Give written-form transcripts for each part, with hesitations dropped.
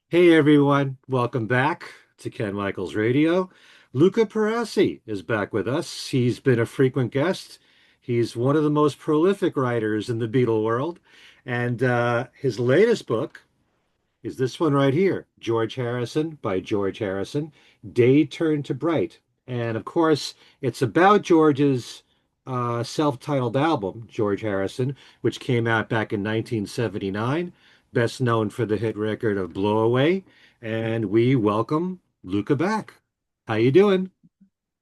Hey everyone, welcome back to Ken Michaels Radio. Luca Perassi is back with us. He's been a frequent guest. He's one of the most prolific writers in the Beatle world. And his latest book is this one right here, George Harrison by George Harrison, Day Turned to Bright. And of course, it's about George's self-titled album, George Harrison, which came out back in 1979, best known for the hit record of Blow Away. And we welcome Luca back. How you doing?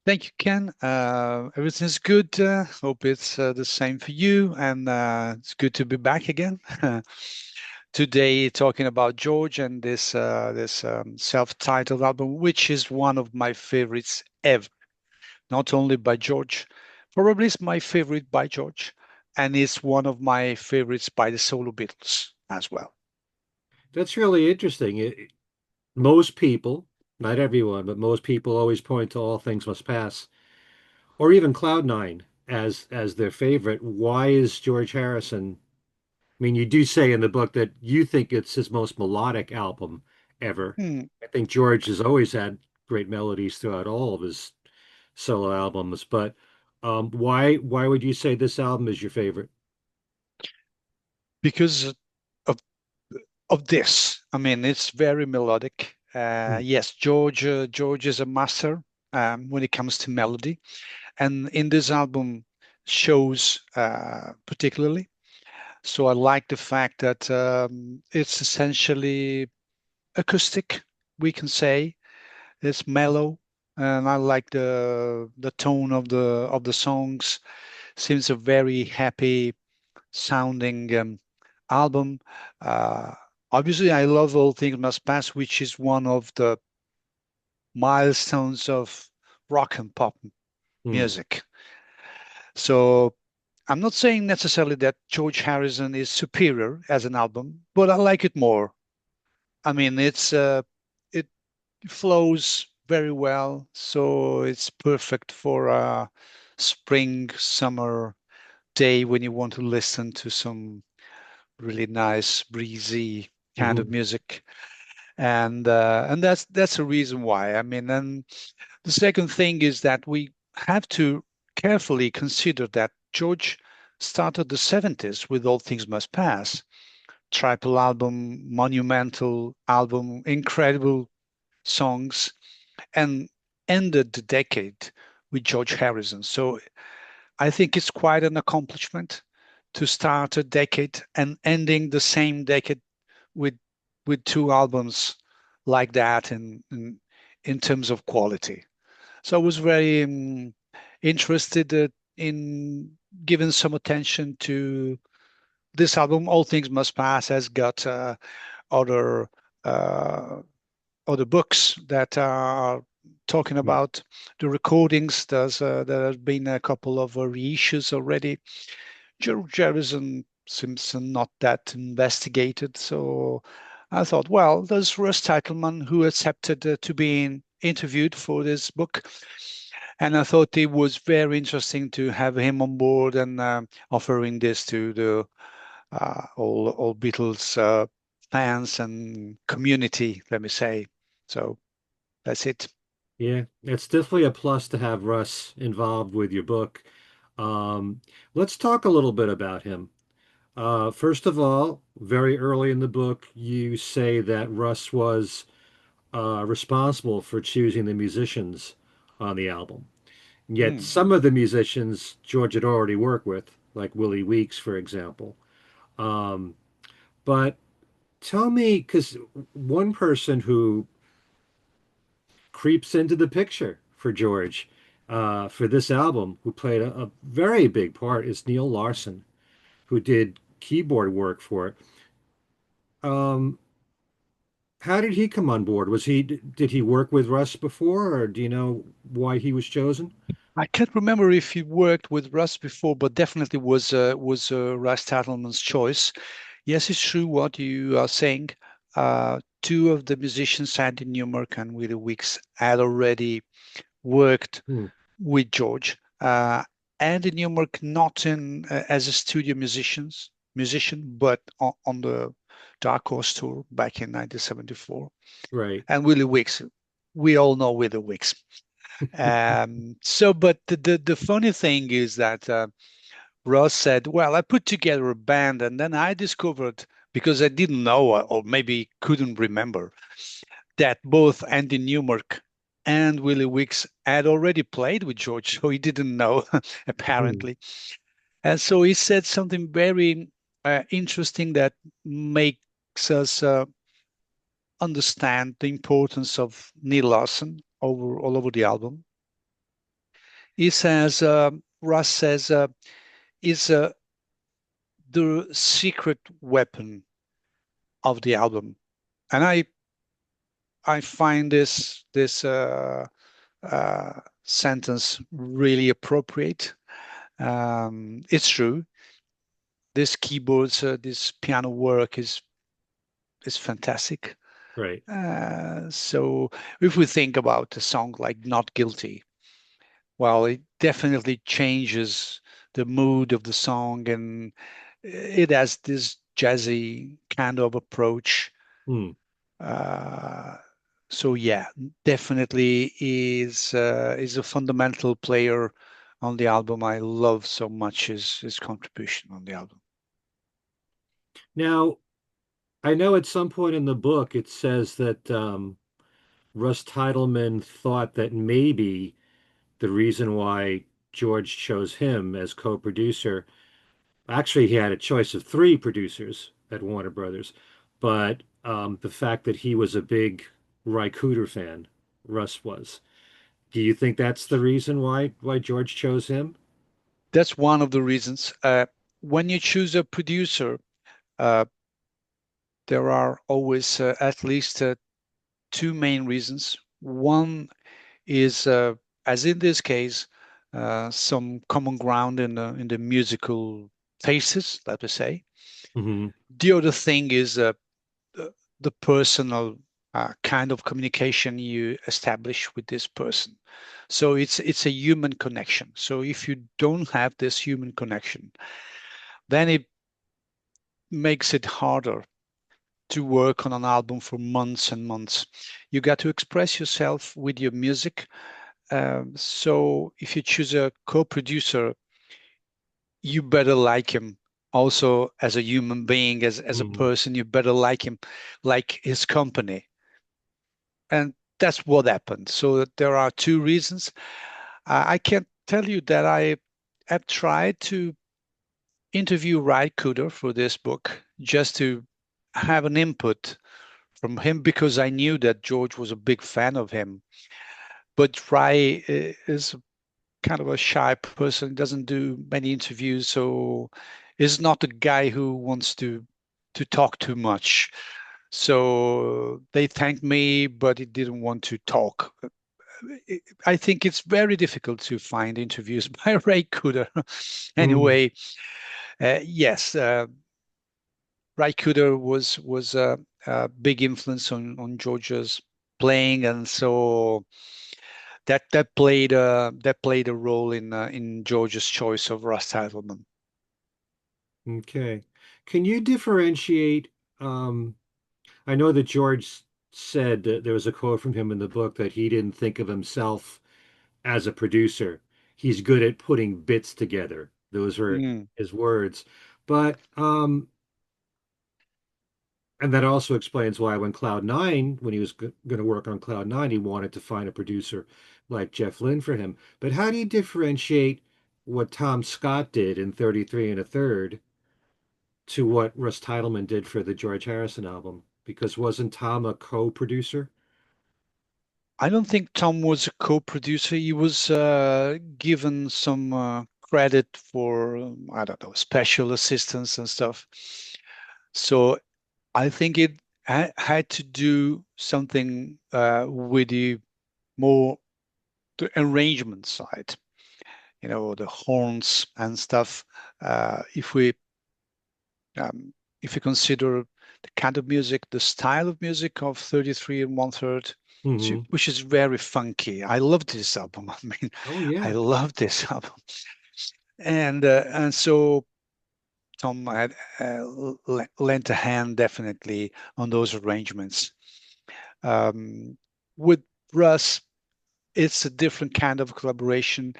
Thank you, Ken. Everything's good. Hope it's the same for you, and it's good to be back again. Today, talking about George and this self-titled album, which is one of my favorites ever. Not only by George, probably it's my favorite by George, and it's one of my favorites by the solo Beatles as well. That's really interesting. Most people, not everyone, but most people always point to All Things Must Pass or even Cloud9 as their favorite. Why is George Harrison? I mean, you do say in the book that you think it's his most melodic album ever. Hmm. I think George has always had great melodies throughout all of his solo albums, but why would you say this album is your favorite? Because of of this. I mean, it's very melodic. Hmm. Yes, George is a master when it comes to melody, and in this album shows particularly. So I like the fact that it's essentially acoustic. We can say it's mellow, and I like the tone of the songs. Seems a very happy sounding album. Uh, Obviously, I love All Things Must Pass, which is one of the milestones of rock and pop Hmm. music. So I'm not saying necessarily that George Harrison is superior as an album, but I like it more. I mean, it flows very well, so it's perfect for a spring, summer day when you want to listen to some really nice, breezy kind of Hmm. music, and that's a reason why. I mean, and the second thing is that we have to carefully consider that George started the 70s with All Things Must Pass, triple album, monumental album, incredible songs, and ended the decade with George Harrison. So I think it's quite an accomplishment to start a decade and ending the same decade with two albums like that in terms of quality. So I was very interested in giving some attention to this album. All Things Must Pass has got other uh, other books that are talking about the recordings. There has been a couple of reissues already. George Harrison seems not that investigated, so I thought, well, there's Russ Titelman who accepted to be interviewed for this book, and I thought it was very interesting to have him on board and offering this to the all Beatles fans and community, let me say. So that's it. Yeah, it's definitely a plus to have Russ involved with your book. Um, let's talk a little bit about him. First of all, very early in the book, you say that Russ was responsible for choosing the musicians on the album. Yet Hmm. some of the musicians George had already worked with, like Willie Weeks, for example. Um, but tell me, because one person who creeps into the picture for George for this album, who played a very big part, is Neil Larson, who did keyboard work for it. Um, how did he come on board? Did he work with Russ before, or do you know why he was chosen? I can't remember if he worked with Russ before, but definitely was Russ Tattleman's choice. Yes, it's true what you are saying. Two of the musicians, Andy Newmark and Willie Weeks, had already worked Hmm. with George. Andy Newmark not in as a studio musician, but on the Dark Horse Tour back in 1974. Right. And Willie Wicks, we all know Willie Wicks. But the funny thing is that Russ said, well, I put together a band and then I discovered, because I didn't know or maybe couldn't remember, that both Andy Newmark and Willie Wicks had already played with George, so he didn't know, Mm. apparently. And so he said something very interesting that makes us understand the importance of Neil Larson all over the album. He says, Russ says, is the secret weapon of the album, and I find this sentence really appropriate. It's true. This keyboards, this piano work is fantastic. Right. So if we think about a song like "Not Guilty," well, it definitely changes the mood of the song, and it has this jazzy kind of approach. Mm. Uh, so yeah, definitely is a fundamental player on the album. I love so much his contribution on the album. Now, I know at some point in the book it says that Russ Titelman thought that maybe the reason why George chose him as co-producer, actually, he had a choice of three producers at Warner Brothers, but the fact that he was a big Ry Cooder fan, Russ was. Do you think that's the reason why George chose him? That's one of the reasons. When you choose a producer, uh, there are always at least two main reasons. One is, as in this case, some common ground in the musical tastes, let us say. Hmm. The other thing is the personal kind of communication you establish with this person. So it's a human connection. So if you don't have this human connection, then it makes it harder to work on an album for months and months. You got to express yourself with your music. So if you choose a co-producer, you better like him also as a human being, as a Hmm. person. You better like him, like his company. And that's what happened. So there are two reasons. I can tell you that I have tried to interview Ry Cooder for this book just to have an input from him because I knew that George was a big fan of him. But Ry is kind of a shy person, doesn't do many interviews, so is not a guy who wants to talk too much. So they thanked me, but he didn't want to talk. I think it's very difficult to find interviews by Ray Cooder. Mm. Anyway, yes, Ray Cooder was a big influence on Georgia's playing, and so that played a role in Georgia's choice of Russ Titelman. Okay. Can you differentiate? Um, I know that George said that there was a quote from him in the book that he didn't think of himself as a producer. He's good at putting bits together. Those were Mm. his words. But and that also explains why when Cloud Nine, when he was going to work on Cloud Nine, he wanted to find a producer like Jeff Lynne for him. But how do you differentiate what Tom Scott did in 33 and a third to what Russ Titelman did for the George Harrison album? Because wasn't Tom a co-producer? I don't think Tom was a co-producer. He was given some credit for I don't know special assistance and stuff. So I think it had to do something with the more the arrangement side, the horns and stuff. If we if you consider the kind of music, the style of music of 33 and one third, Hmm. which is very funky. I love this album. I mean, Oh I yeah. love this album. And so Tom had lent a hand definitely on those arrangements. Um, with Russ, it's a different kind of collaboration.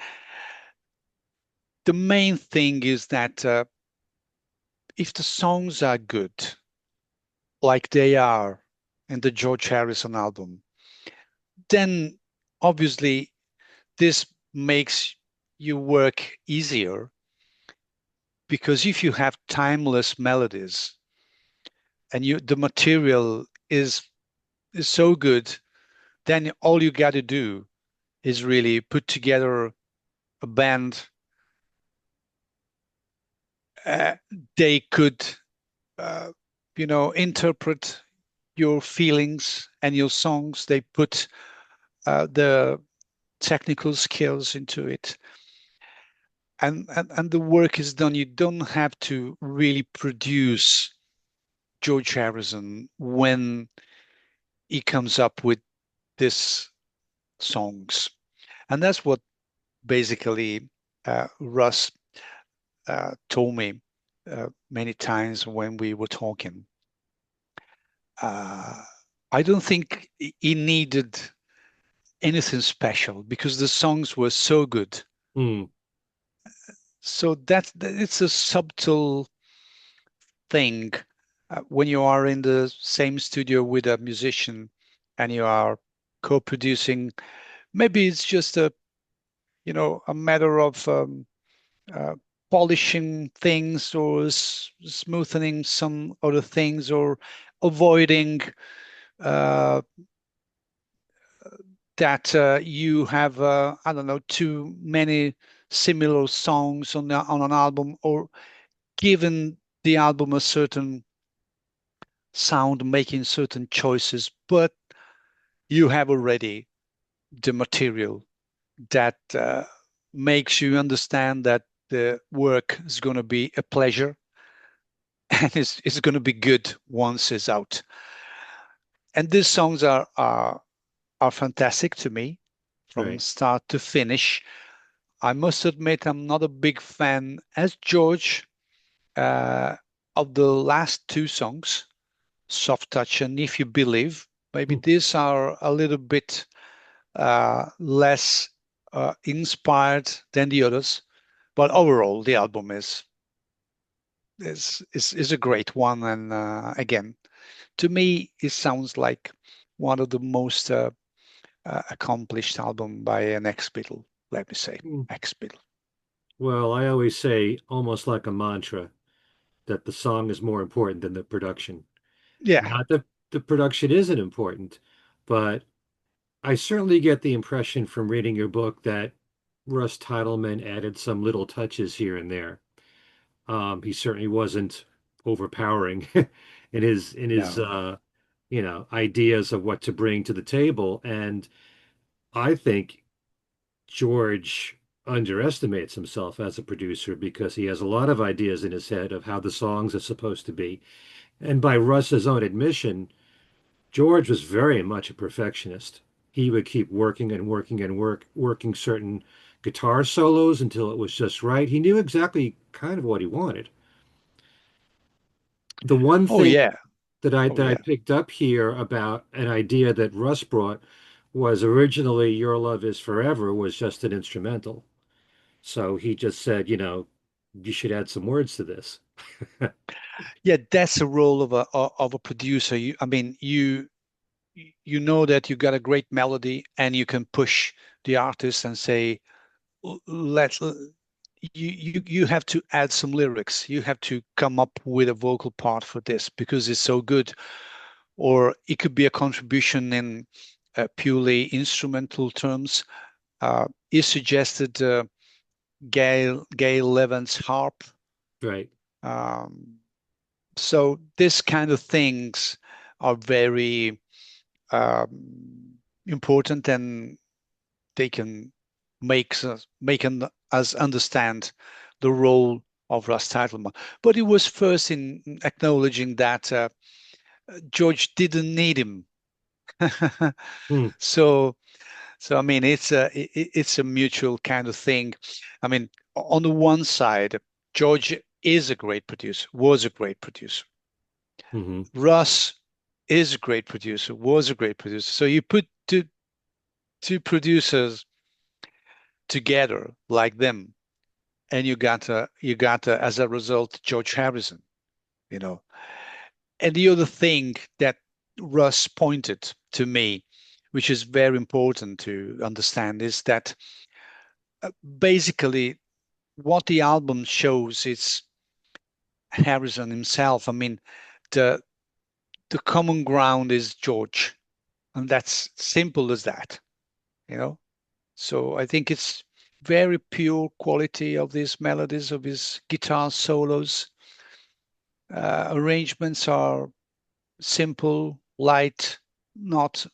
The main thing is that if the songs are good, like they are in the George Harrison album, then obviously this makes your work easier because if you have timeless melodies and the material is so good, then all you got to do is really put together a band. Uh, they could, uh, interpret your feelings and your songs. They put the technical skills into it, and the work is done. You don't have to really produce George Harrison when he comes up with these songs, and that's what basically Russ told me many times when we were talking. Uh, I don't think he needed anything special because the songs were so good. Hmm. So it's a subtle thing when you are in the same studio with a musician and you are co-producing. Maybe it's just a matter of uh, polishing things or smoothing some other things or avoiding uh, that you have I don't know too many similar songs on an album or given the album a certain sound, making certain choices, but you have already the material that makes you understand that the work is going to be a pleasure and it's going to be good once it's out. And these songs are fantastic to me from Right. start to finish. I must admit, I'm not a big fan, as George, uh, of the last two songs, Soft Touch and If You Believe. Maybe Hmm. these are a little bit less inspired than the others, but overall, the album is a great one. And again, to me, it sounds like one of the most accomplished album by an ex-Beatle. Let me say, Hmm. ex-Beatle. Well, I always say, almost like a mantra, that the song is more important than the production. Yeah, Not that the production isn't important, but I certainly get the impression from reading your book that Russ Titelman added some little touches here and there. He certainly wasn't overpowering in his no. ideas of what to bring to the table. And I think George underestimates himself as a producer because he has a lot of ideas in his head of how the songs are supposed to be. And by Russ's own admission, George was very much a perfectionist. He would keep working and working and working certain guitar solos until it was just right. He knew exactly kind of what he wanted. The one Oh thing yeah, that I yeah. picked up here about an idea that Russ brought was originally Your Love Is Forever was just an instrumental. So he just said, you should add some words to this. Yeah, that's the role of a producer. I mean, you know that you got a great melody and you can push the artist and say, let's you have to add some lyrics. You have to come up with a vocal part for this because it's so good. Or it could be a contribution in purely instrumental terms. He suggested Gail Levin's harp. Right. Um, so this kind of things are very important, and they can make us understand the role of Russ Titelman. But it was first in acknowledging that George didn't need him. Hmm. So I mean, it's a mutual kind of thing. I mean, on the one side, George is a great producer, was a great producer. Hmm. Russ is a great producer, was a great producer. So you put two producers together like them, and you got as a result George Harrison, you know. And the other thing that Russ pointed to me, which is very important to understand, is that basically what the album shows is Harrison himself. I mean, the the common ground is George, and that's simple as that, you know. So I think it's very pure quality of these melodies, of his guitar solos. Arrangements are simple, light, not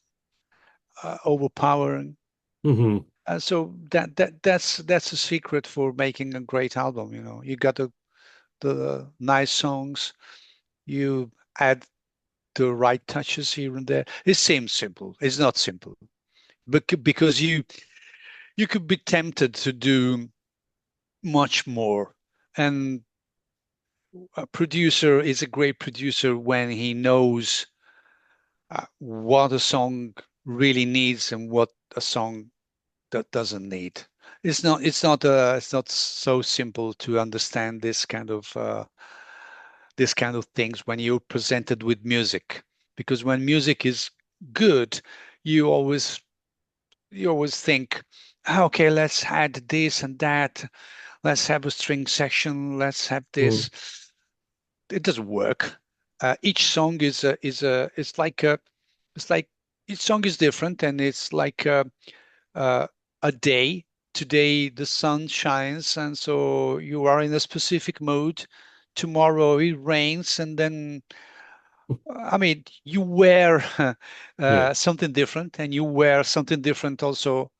overpowering. Hmm. So that's a secret for making a great album. You know, you got the nice songs, you add the right touches here and there. It seems simple. It's not simple, but because you could be tempted to do much more. And a producer is a great producer when he knows what a song really needs and what a song that doesn't need. It's not so simple to understand this kind of things when you're presented with music. Because when music is good, you always you always think, "Ah, okay, let's add this and that. Let's have a string section. Let's have Hmm. this." It doesn't work. Each song it's like it's like each song is different, and it's like uh, a day. Today the sun shines, and so you are in a specific mood. Tomorrow it rains, and then I mean you wear Yeah. something different, and you wear something different also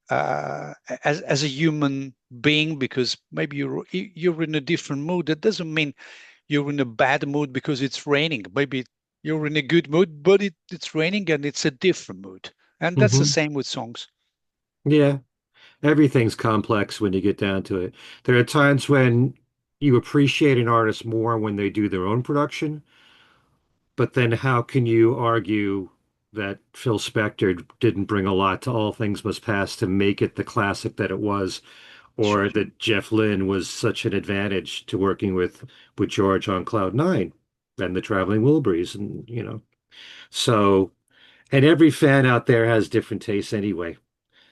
as a human being, because maybe you're in a different mood. That doesn't mean you're in a bad mood because it's raining. Maybe you're in a good mood, but it's raining and it's a different mood. And that's the Hmm. same with songs. Yeah. Everything's complex when you get down to it. There are times when you appreciate an artist more when they do their own production, but then how can you argue that Phil Spector didn't bring a lot to All Things Must Pass to make it the classic that it was, or Sure. that Jeff Lynne was such an advantage to working with George on Cloud Nine and the Traveling Wilburys, and so and every fan out there has different tastes anyway.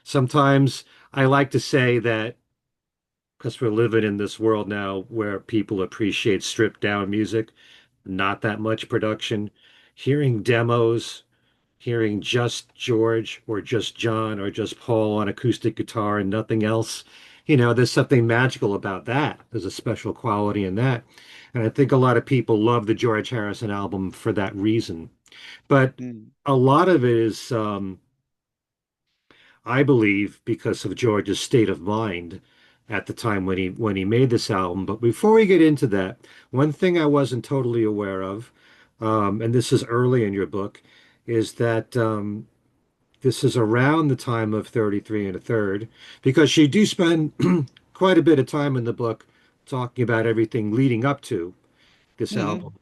Sometimes I like to say that because we're living in this world now where people appreciate stripped down music, not that much production, hearing demos, hearing just George or just John or just Paul on acoustic guitar and nothing else. There's something magical about that. There's a special quality in that. And I think a lot of people love the George Harrison album for that reason. But Mm. a lot of it is, I believe, because of George's state of mind at the time when he made this album. But before we get into that, one thing I wasn't totally aware of, and this is early in your book, is that this is around the time of 33 and a third, because you do spend quite a bit of time in the book talking about everything leading up to this Hmm. album,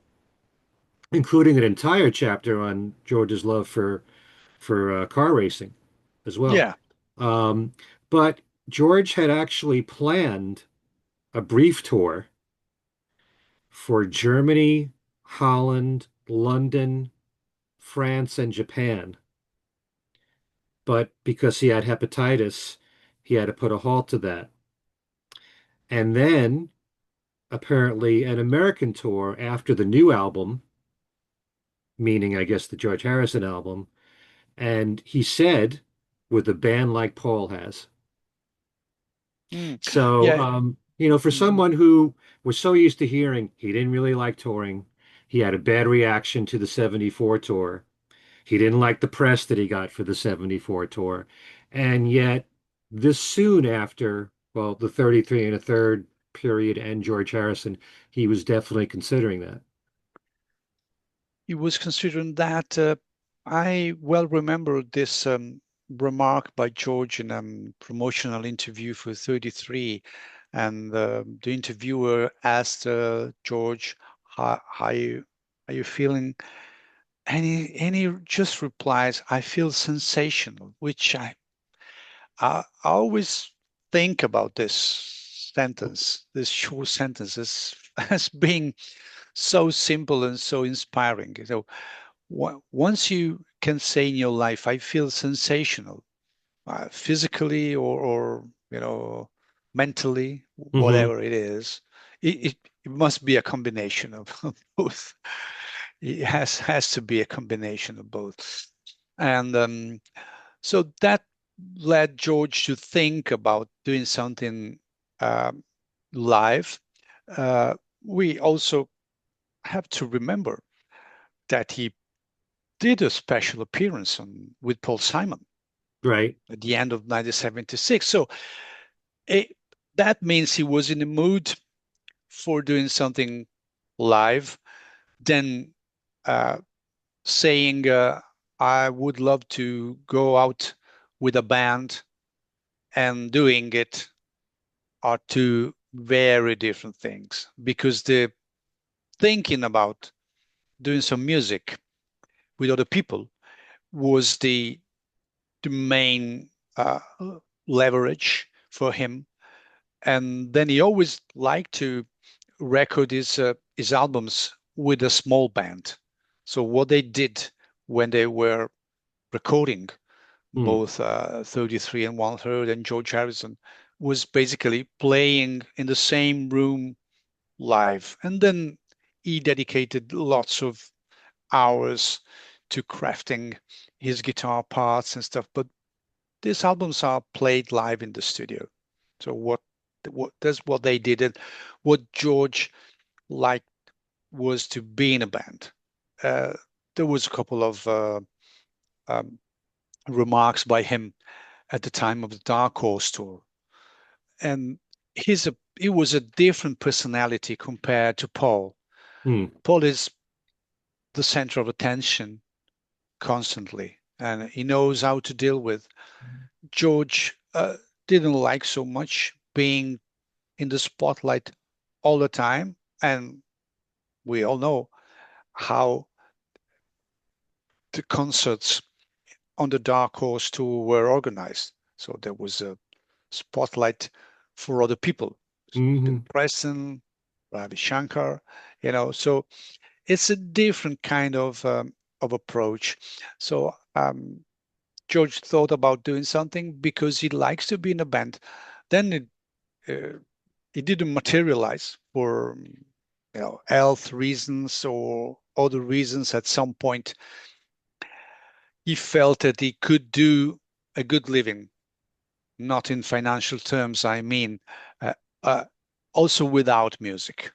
including an entire chapter on George's love for car racing as well. Yeah. Um, but George had actually planned a brief tour for Germany, Holland, London, France, and Japan. But because he had hepatitis, he had to put a halt to that. And then apparently an American tour after the new album, meaning I guess the George Harrison album, and he said, with a band like Paul has. Mm. So, Yeah. for Hmm. someone who was so used to hearing he didn't really like touring, he had a bad reaction to the 74 tour. He didn't like the press that he got for the 74 tour. And yet, this soon after, well, the 33 and a third period and George Harrison, he was definitely considering that. He was considering that. I well remember this remark by George in a promotional interview for 33. And the interviewer asked George, how you feeling? And he just replies, I feel sensational, which I always think about this sentence, this short sentence, as being so simple and so inspiring. So once you can say in your life, I feel sensational, physically or mentally, Hmm. whatever it is, it must be a combination of both. It has to be a combination of both. And so that led George to think about doing something um, live. Uh, we also have to remember that he did a special appearance with Paul Simon Right. at the end of 1976. So it, that means he was in the mood for doing something live. Then uh, saying, I would love to go out with a band and doing it are two very different things because the thinking about doing some music with other people was the main leverage for him. And then he always liked to record his albums with a small band. So what they did when they were recording Mm. both 33 and one third and George Harrison was basically playing in the same room live. And then he dedicated lots of hours to crafting his guitar parts and stuff. But these albums are played live in the studio. So what that's what they did. And what George liked was to be in a band. Uh, there was a couple of um, remarks by him at the time of the Dark Horse tour, and he was a different personality compared to Paul. Mm. Paul is the center of attention constantly, and he knows how to deal with. George didn't like so much being in the spotlight all the time, and we all know how the concerts on the Dark Horse tour were organized. So there was a spotlight for other people, Bill Hmm. Preston, Ravi Shankar, so it's a different kind of approach. So George thought about doing something because he likes to be in a band. Then uh, it didn't materialize for health reasons or other reasons. At some point, he felt that he could do a good living, not in financial terms, I mean, uh, uh, also without music.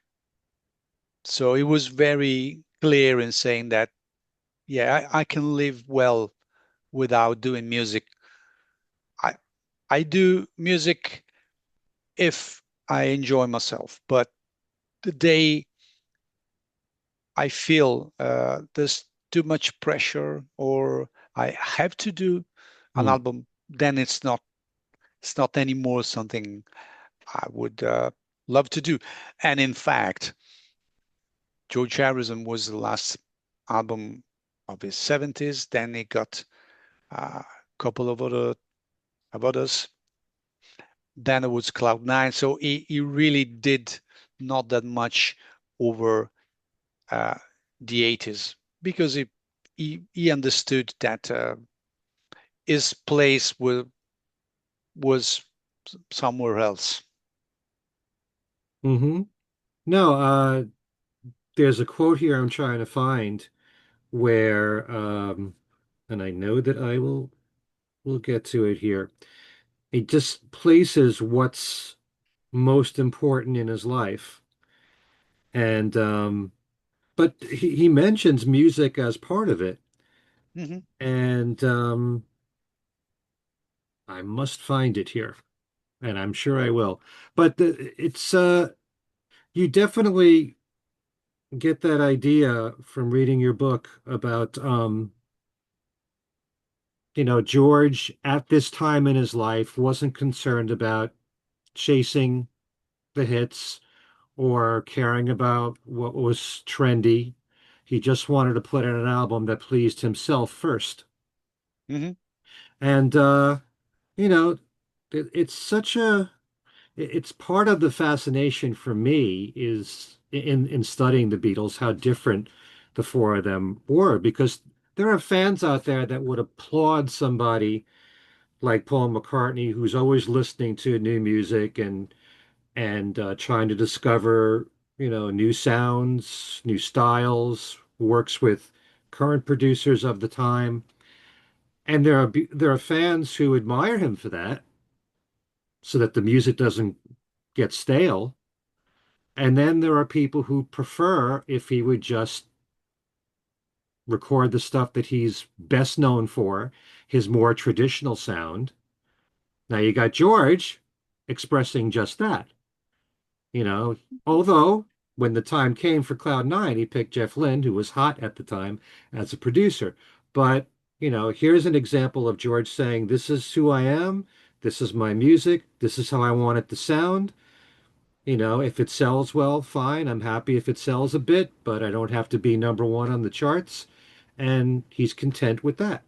So he was very clear in saying that, yeah, I can live well without doing music. I I do music if I enjoy myself, but the day I feel there's too much pressure or I have to do an Mm. album, then it's not anymore something I would love to do. And in fact, George Harrison was the last album of his 70s. Then he got a couple of others. Then it was Cloud9. So he really did not that much over uh, the 80s because he understood that his place was somewhere else. Hmm. No, there's a quote here I'm trying to find where, and I know that we'll get to it here. He just places what's most important in his life. And but he mentions music as part of it. Hmm. And I must find it here, and I'm sure I will. But it's you definitely get that idea from reading your book about George at this time in his life wasn't concerned about chasing the hits or caring about what was trendy. He just wanted to put out an album that pleased himself first. Hmm. And you know, it's such a it's part of the fascination for me is in studying the Beatles how different the four of them were because there are fans out there that would applaud somebody like Paul McCartney who's always listening to new music and trying to discover, new sounds, new styles, works with current producers of the time. And there are fans who admire him for that, so that the music doesn't get stale. And then there are people who prefer if he would just record the stuff that he's best known for, his more traditional sound. Now you got George expressing just that. You know, although when the time came for Cloud Nine, he picked Jeff Lynne, who was hot at the time, as a producer. But, here's an example of George saying, "This is who I am. This is my music. This is how I want it to sound. If it sells well, fine. I'm happy if it sells a bit, but I don't have to be number one on the charts." And he's content with that.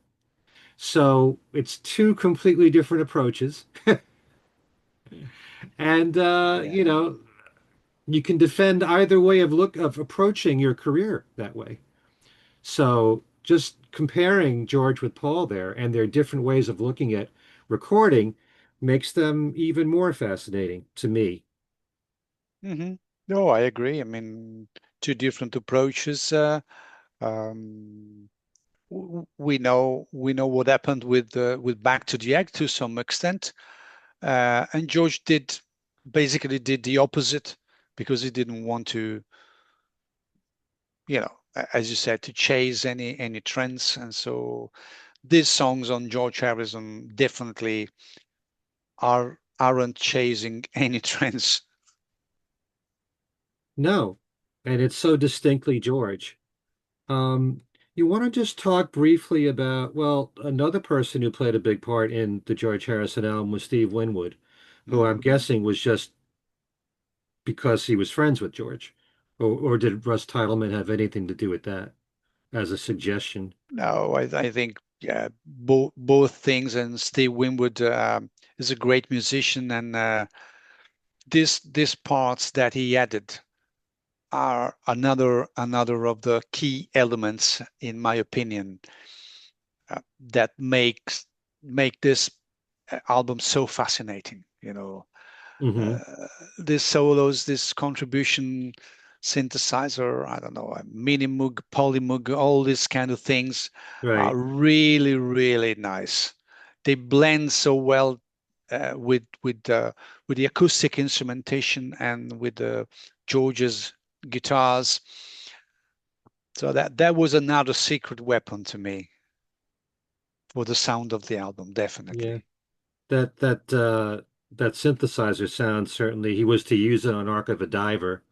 So it's two completely different approaches. And, Yeah. you can defend either way of approaching your career that way. So just comparing George with Paul there and their different ways of looking at recording makes them even more fascinating to me. Hmm. No, I agree. I mean, two different approaches. Um, we know what happened with Back to the Egg to some extent, and George basically did the opposite because he didn't want to, as you said, to chase any trends, and so these songs on George Harrison definitely aren't chasing any trends. No, and it's so distinctly George. Um, you want to just talk briefly about, well, another person who played a big part in the George Harrison album was Steve Winwood, who I'm Mm. guessing was just because he was friends with George. Or did Russ Titelman have anything to do with that as a suggestion? No, I think yeah, both things. And Steve Winwood is a great musician, and these parts that he added are another of the key elements, in my opinion, that make this album so fascinating. Hmm. Uh, these solos, this contribution synthesizer, I don't know, a mini moog, polymoog, all these kind of things are Right. really, really nice. They blend so well with the acoustic instrumentation and with the George's guitars. So that was another secret weapon to me for the sound of the album, Yeah. definitely. That synthesizer sound, certainly he was to use it on Arc of a Diver.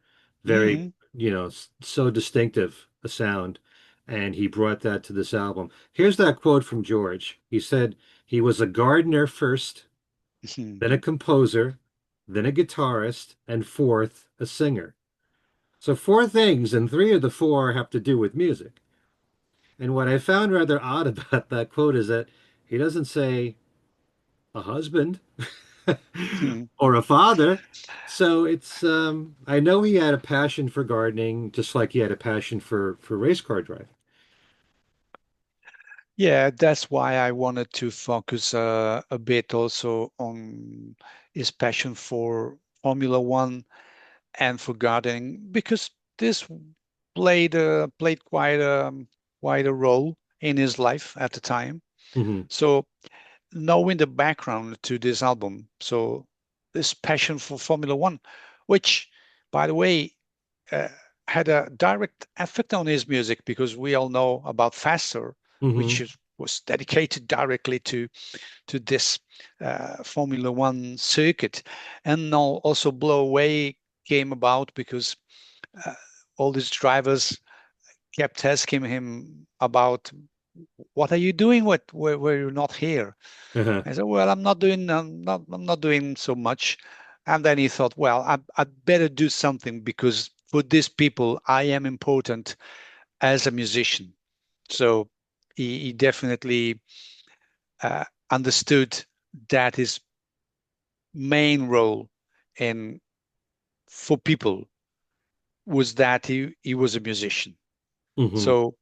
Very, Hmm. so distinctive a sound. And he brought that to this album. Here's that quote from George. He said he was a gardener first, then a composer, then a guitarist, and fourth, a singer. So four things, and three of the four have to do with music. And what I found rather odd about that quote is that he doesn't say a husband or a father. So it's I know he had a passion for gardening, just like he had a passion for race car driving. Yeah, that's why I wanted to focus a bit also on his passion for Formula One and for gardening, because this played quite a role in his life at the time. Hmm. So knowing the background to this album, so this passion for Formula One, which, by the way, uh, had a direct effect on his music, because we all know about Faster, Hmm. which was dedicated directly to this Formula One circuit, and now also Blow Away came about because uh, all these drivers kept asking him about, what are you doing where you're not here? Uh-huh. I said, well, I'm not doing so much. And then he thought, well, I'd better do something because for these people, I am important as a musician. So he definitely understood that his main role in for people was that he was a musician. Hmm. So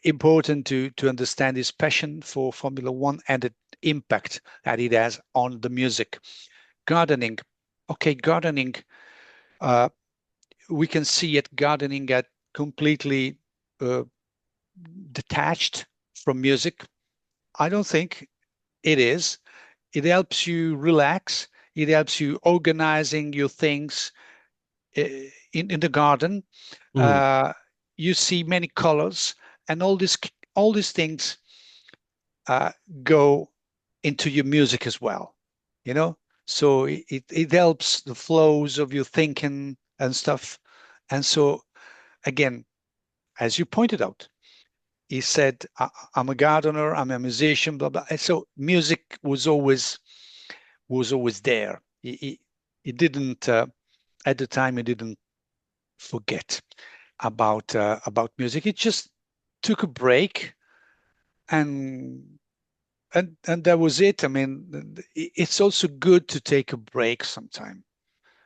important to understand his passion for Formula One and the impact that it has on the music. Gardening. Okay, gardening. Uh, we can see it gardening at completely uh, detached from music. I don't think it is. It helps you relax. It helps you organizing your things in the garden. Mm. You see many colors, and all these things uh, go into your music as well. You know, so it helps the flows of your thinking and stuff. And so again, as you pointed out, he said, I'm a gardener, I'm a musician, blah blah. And so music was always there. He didn't at the time he didn't forget about music. He just took a break and and that was it. I mean, it's also good to take a break sometime,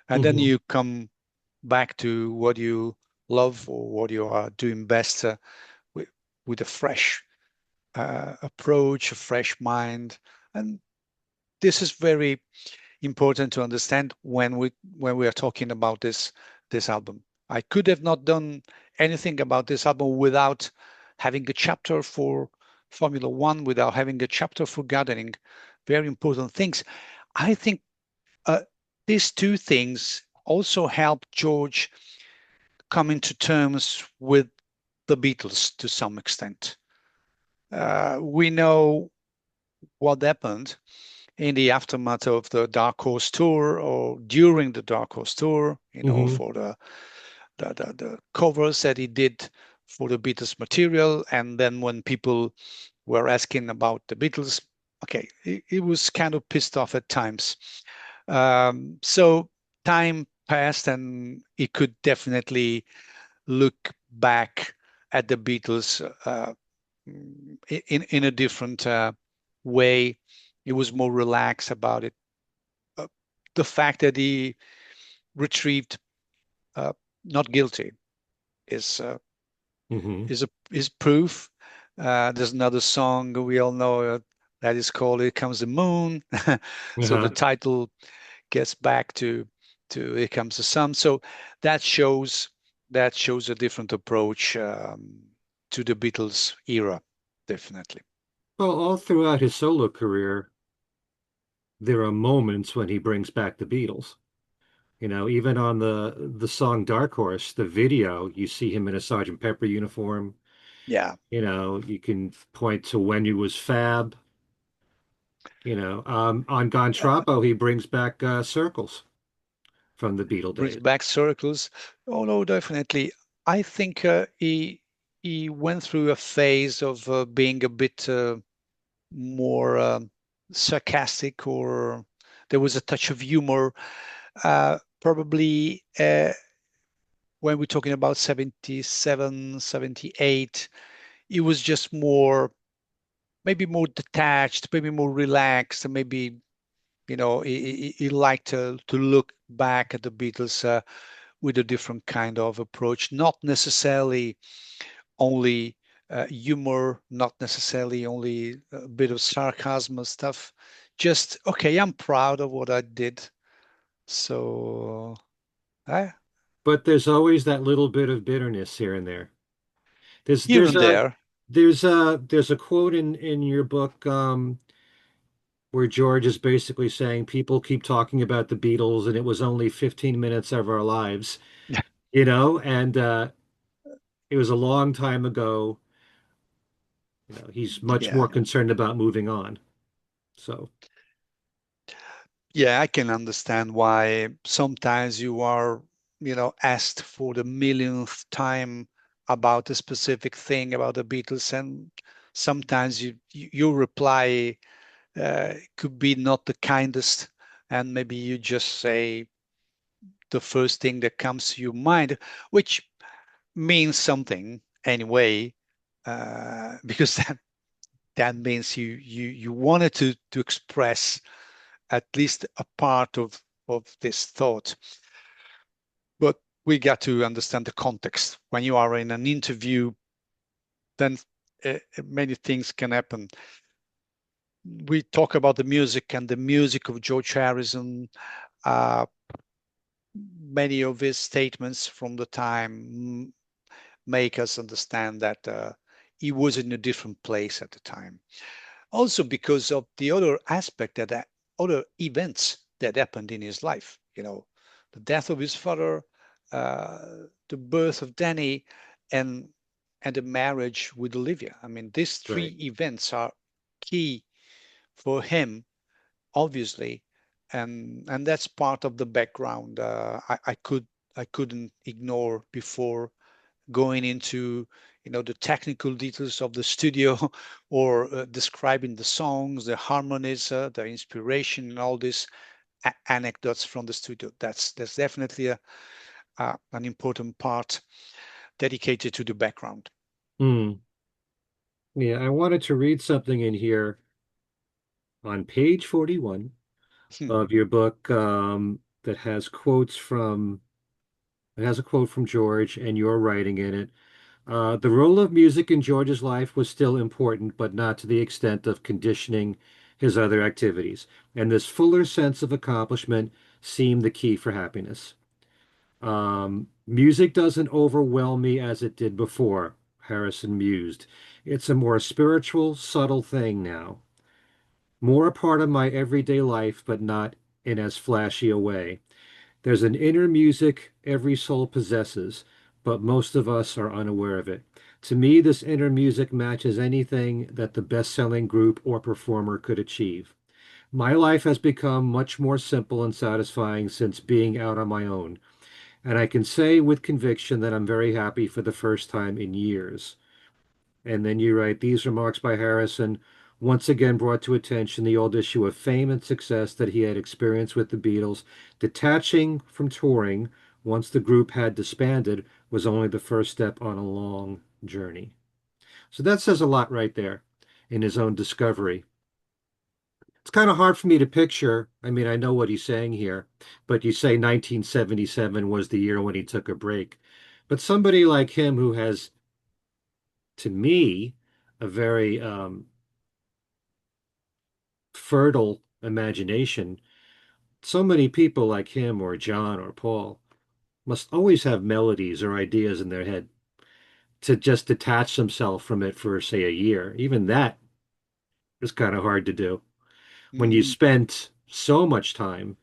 and then Hmm. you come back to what you love or what you are doing best with, with a fresh approach, a fresh mind, and this is very important to understand when we are talking about this album. I could have not done anything about this album without having a chapter for Formula One, without having a chapter for gardening. Very important things. I think uh, these two things also helped George come into terms with the Beatles to some extent. We know what happened in the aftermath of the Dark Horse tour or during the Dark Horse tour, Hmm. for the covers that he did for the Beatles material. And then when people were asking about the Beatles, okay, he was kind of pissed off at times. So time passed and he could definitely look back at the Beatles in a different way. He was more relaxed about it. Uh, the fact that he retrieved uh, not guilty is Hmm. is proof. There's another song we all know that is called "Here Comes the Moon," so the Uh-huh. title gets back to "Here Comes the Sun." So that shows that shows a different approach to the Beatles era, definitely. Well, all throughout his solo career, there are moments when he brings back the Beatles. Even on the song Dark Horse, the video, you see him in a Sergeant Pepper uniform. Yeah, You can point to when he was Fab. On Gone uh, Troppo, he brings back Circles from the Beatle brings days. back circles. Oh no, definitely. I think he went through a phase of being a bit more sarcastic, or there was a touch of humor. Probably when we're talking about 77, 78, it was just maybe more detached, maybe more relaxed, and maybe, he liked to look back at the Beatles with a different kind of approach, not necessarily only humor, not necessarily only a bit of sarcasm and stuff. Just, okay, I'm proud of what I did. So, uh, But there's always that little bit of bitterness here and there. There's here there's and a there, there's a quote in your book where George is basically saying people keep talking about the Beatles and it was only 15 minutes of our lives, and it was a long time ago. He's much more yeah. concerned about moving on. So, Yeah, I can understand why sometimes you are, asked for the millionth time about a specific thing about the Beatles, and sometimes your reply could be not the kindest, and maybe you just say the first thing that comes to your mind, which means something anyway, because that means you wanted to express at least a part of this thought. But we got to understand the context. When you are in an interview, then many things can happen. We talk about the music and the music of George Harrison. Uh, Many of his statements from the time make us understand that he was in a different place at the time. Also because of the other aspect that other events that happened in his life. The death of his father, the birth of Danny, and the marriage with Olivia. I mean, these Right. three events are key for him, obviously, and that's part of the background. I couldn't ignore before going into the technical details of the studio or describing the songs, the harmonies, the inspiration, and all these anecdotes from the studio. That's definitely an important part dedicated to the background. Hmm. Yeah, I wanted to read something in here on page 41 Hmm. of your book that has quotes from it has a quote from George and your writing in it. The role of music in George's life was still important, but not to the extent of conditioning his other activities. And this fuller sense of accomplishment seemed the key for happiness. Music doesn't overwhelm me as it did before, Harrison mused. It's a more spiritual, subtle thing now. More a part of my everyday life, but not in as flashy a way. There's an inner music every soul possesses, but most of us are unaware of it. To me, this inner music matches anything that the best-selling group or performer could achieve. My life has become much more simple and satisfying since being out on my own, and I can say with conviction that I'm very happy for the first time in years. And then you write, these remarks by Harrison once again brought to attention the old issue of fame and success that he had experienced with the Beatles. Detaching from touring once the group had disbanded was only the first step on a long journey. So that says a lot right there in his own discovery. It's kind of hard for me to picture. I mean, I know what he's saying here, but you say 1977 was the year when he took a break. But somebody like him who has, to me, a very fertile imagination, so many people like him or John or Paul must always have melodies or ideas in their head to just detach themselves from it for, say, a year. Even that is kind of hard to do when you Mhm. spent so much time,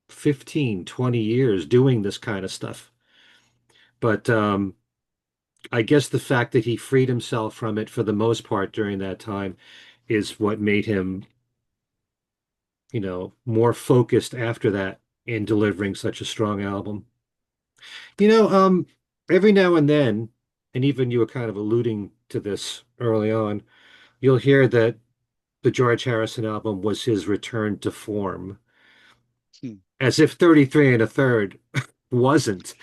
15, 20 years doing this kind of stuff. But I guess the fact that he freed himself from it for the most part during that time is what made him, more focused after that in delivering such a strong album. You know, every now and then, and even you were kind of alluding to this early on, you'll hear that the George Harrison album was his return to form, Hmm. as if 33 and a third wasn't.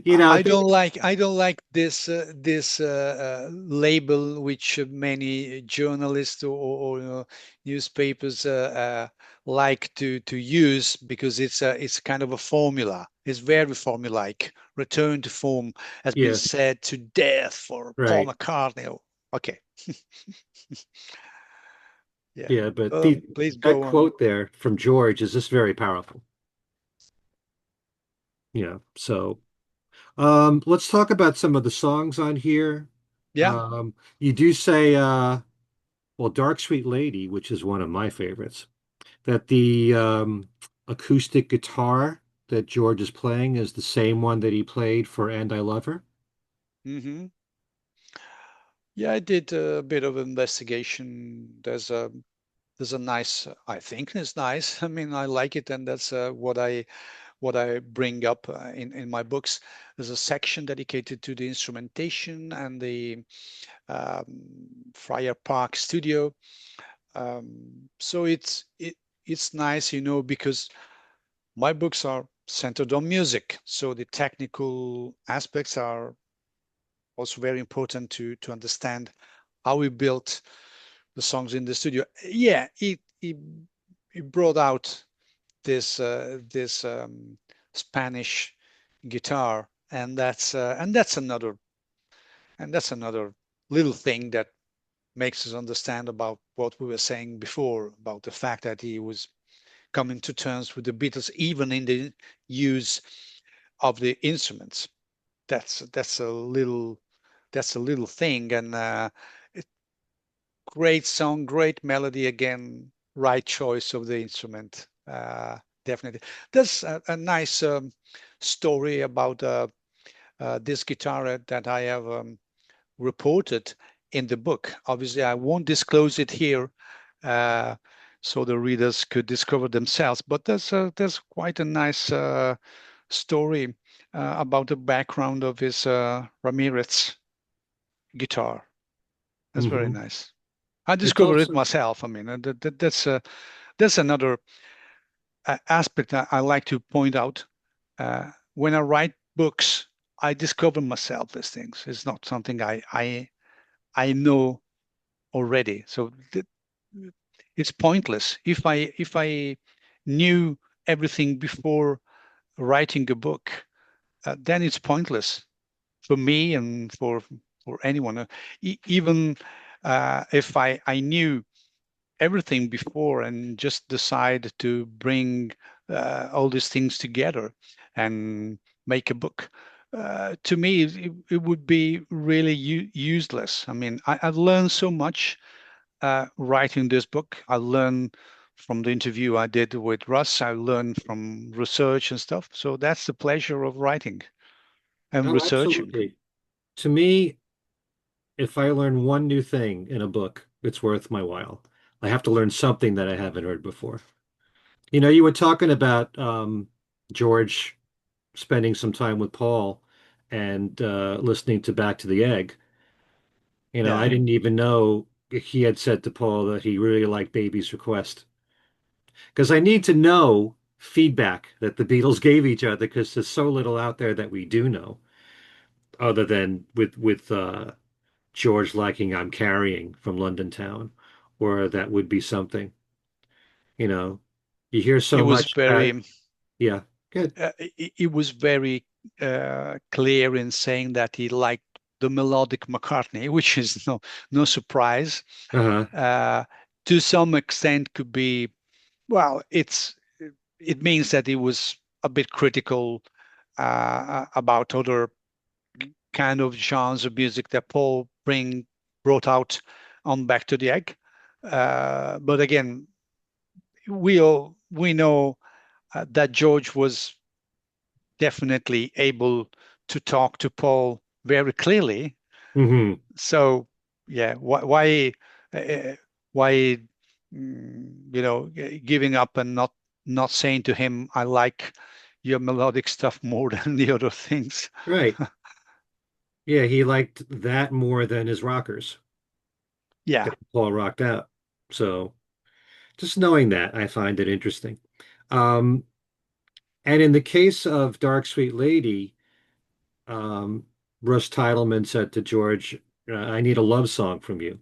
You know, I don't like this label which many journalists or newspapers like to use because it's kind of a formula. It's very formulaic. Return to form has been yeah, said to death for Paul right. McCartney. Oh, okay, yeah. Yeah, but the Please that go on. quote there from George is just very powerful. Yeah. So, let's talk about some of the songs on here. Yeah. You do say, well, Dark Sweet Lady, which is one of my favorites, that the acoustic guitar that George is playing is the same one that he played for And I Love Her. Hmm. Yeah, I did a bit of investigation. There's a nice, I think it's nice. I mean, I like it, and that's what I bring up in my books. There's a section dedicated to the instrumentation and the Friar Park studio. So it's nice, because My books are centered on music, so the technical aspects are also very important to understand how we built the songs in the studio. Yeah, it brought out this Spanish guitar, and that's another little thing that makes us understand about what we were saying before about the fact that he was coming to terms with the Beatles, even in the use of the instruments. That's a little thing, and great song, great melody again, right choice of the instrument. Definitely. There's a nice story about this guitar that I have reported in the book. Obviously, I won't disclose it here, uh, so the readers could discover themselves. But there's quite a nice story about the background of his Ramirez guitar. That's very Hmm. nice. I It's discovered it also, myself. I mean, that's another aspect that I like to point out. When I write books, I discover myself these things. It's not something I know already. So it's pointless. If I knew everything before writing a book, then it's pointless for me and for anyone. Even if I knew everything before and just decide to bring all these things together and make a book. To me, it would be really useless. I mean, I've learned so much writing this book. I learned from the interview I did with Russ. I learned from research and stuff. So that's the pleasure of writing and oh, researching. absolutely. To me, if I learn one new thing in a book, it's worth my while. I have to learn something that I haven't heard before. You know, you were talking about George spending some time with Paul and listening to Back to the Egg. You know, I Yeah, didn't even know he had said to Paul that he really liked Baby's Request. Because I need to know feedback that the Beatles gave each other because there's so little out there that we do know, other than with George liking I'm Carrying from London Town, or that would be something, you know. You hear it so was much about, very yeah, good. it was very clear in saying that he liked the melodic McCartney, which is no surprise. Uh-huh. Uh, to some extent, could be well. It means that he was a bit critical about other kind of genres of music that Paul brought out on Back to the Egg. But again, we know that George was definitely able to talk to Paul very clearly. Hmm. So yeah, uh, why giving up and not saying to him, I like your melodic stuff more than the other things. Right. Yeah, he liked that more than his rockers Yeah. that Paul rocked out. So just knowing that, I find it interesting. Um, and in the case of Dark Sweet Lady, um, Russ Titelman said to George, I need a love song from you.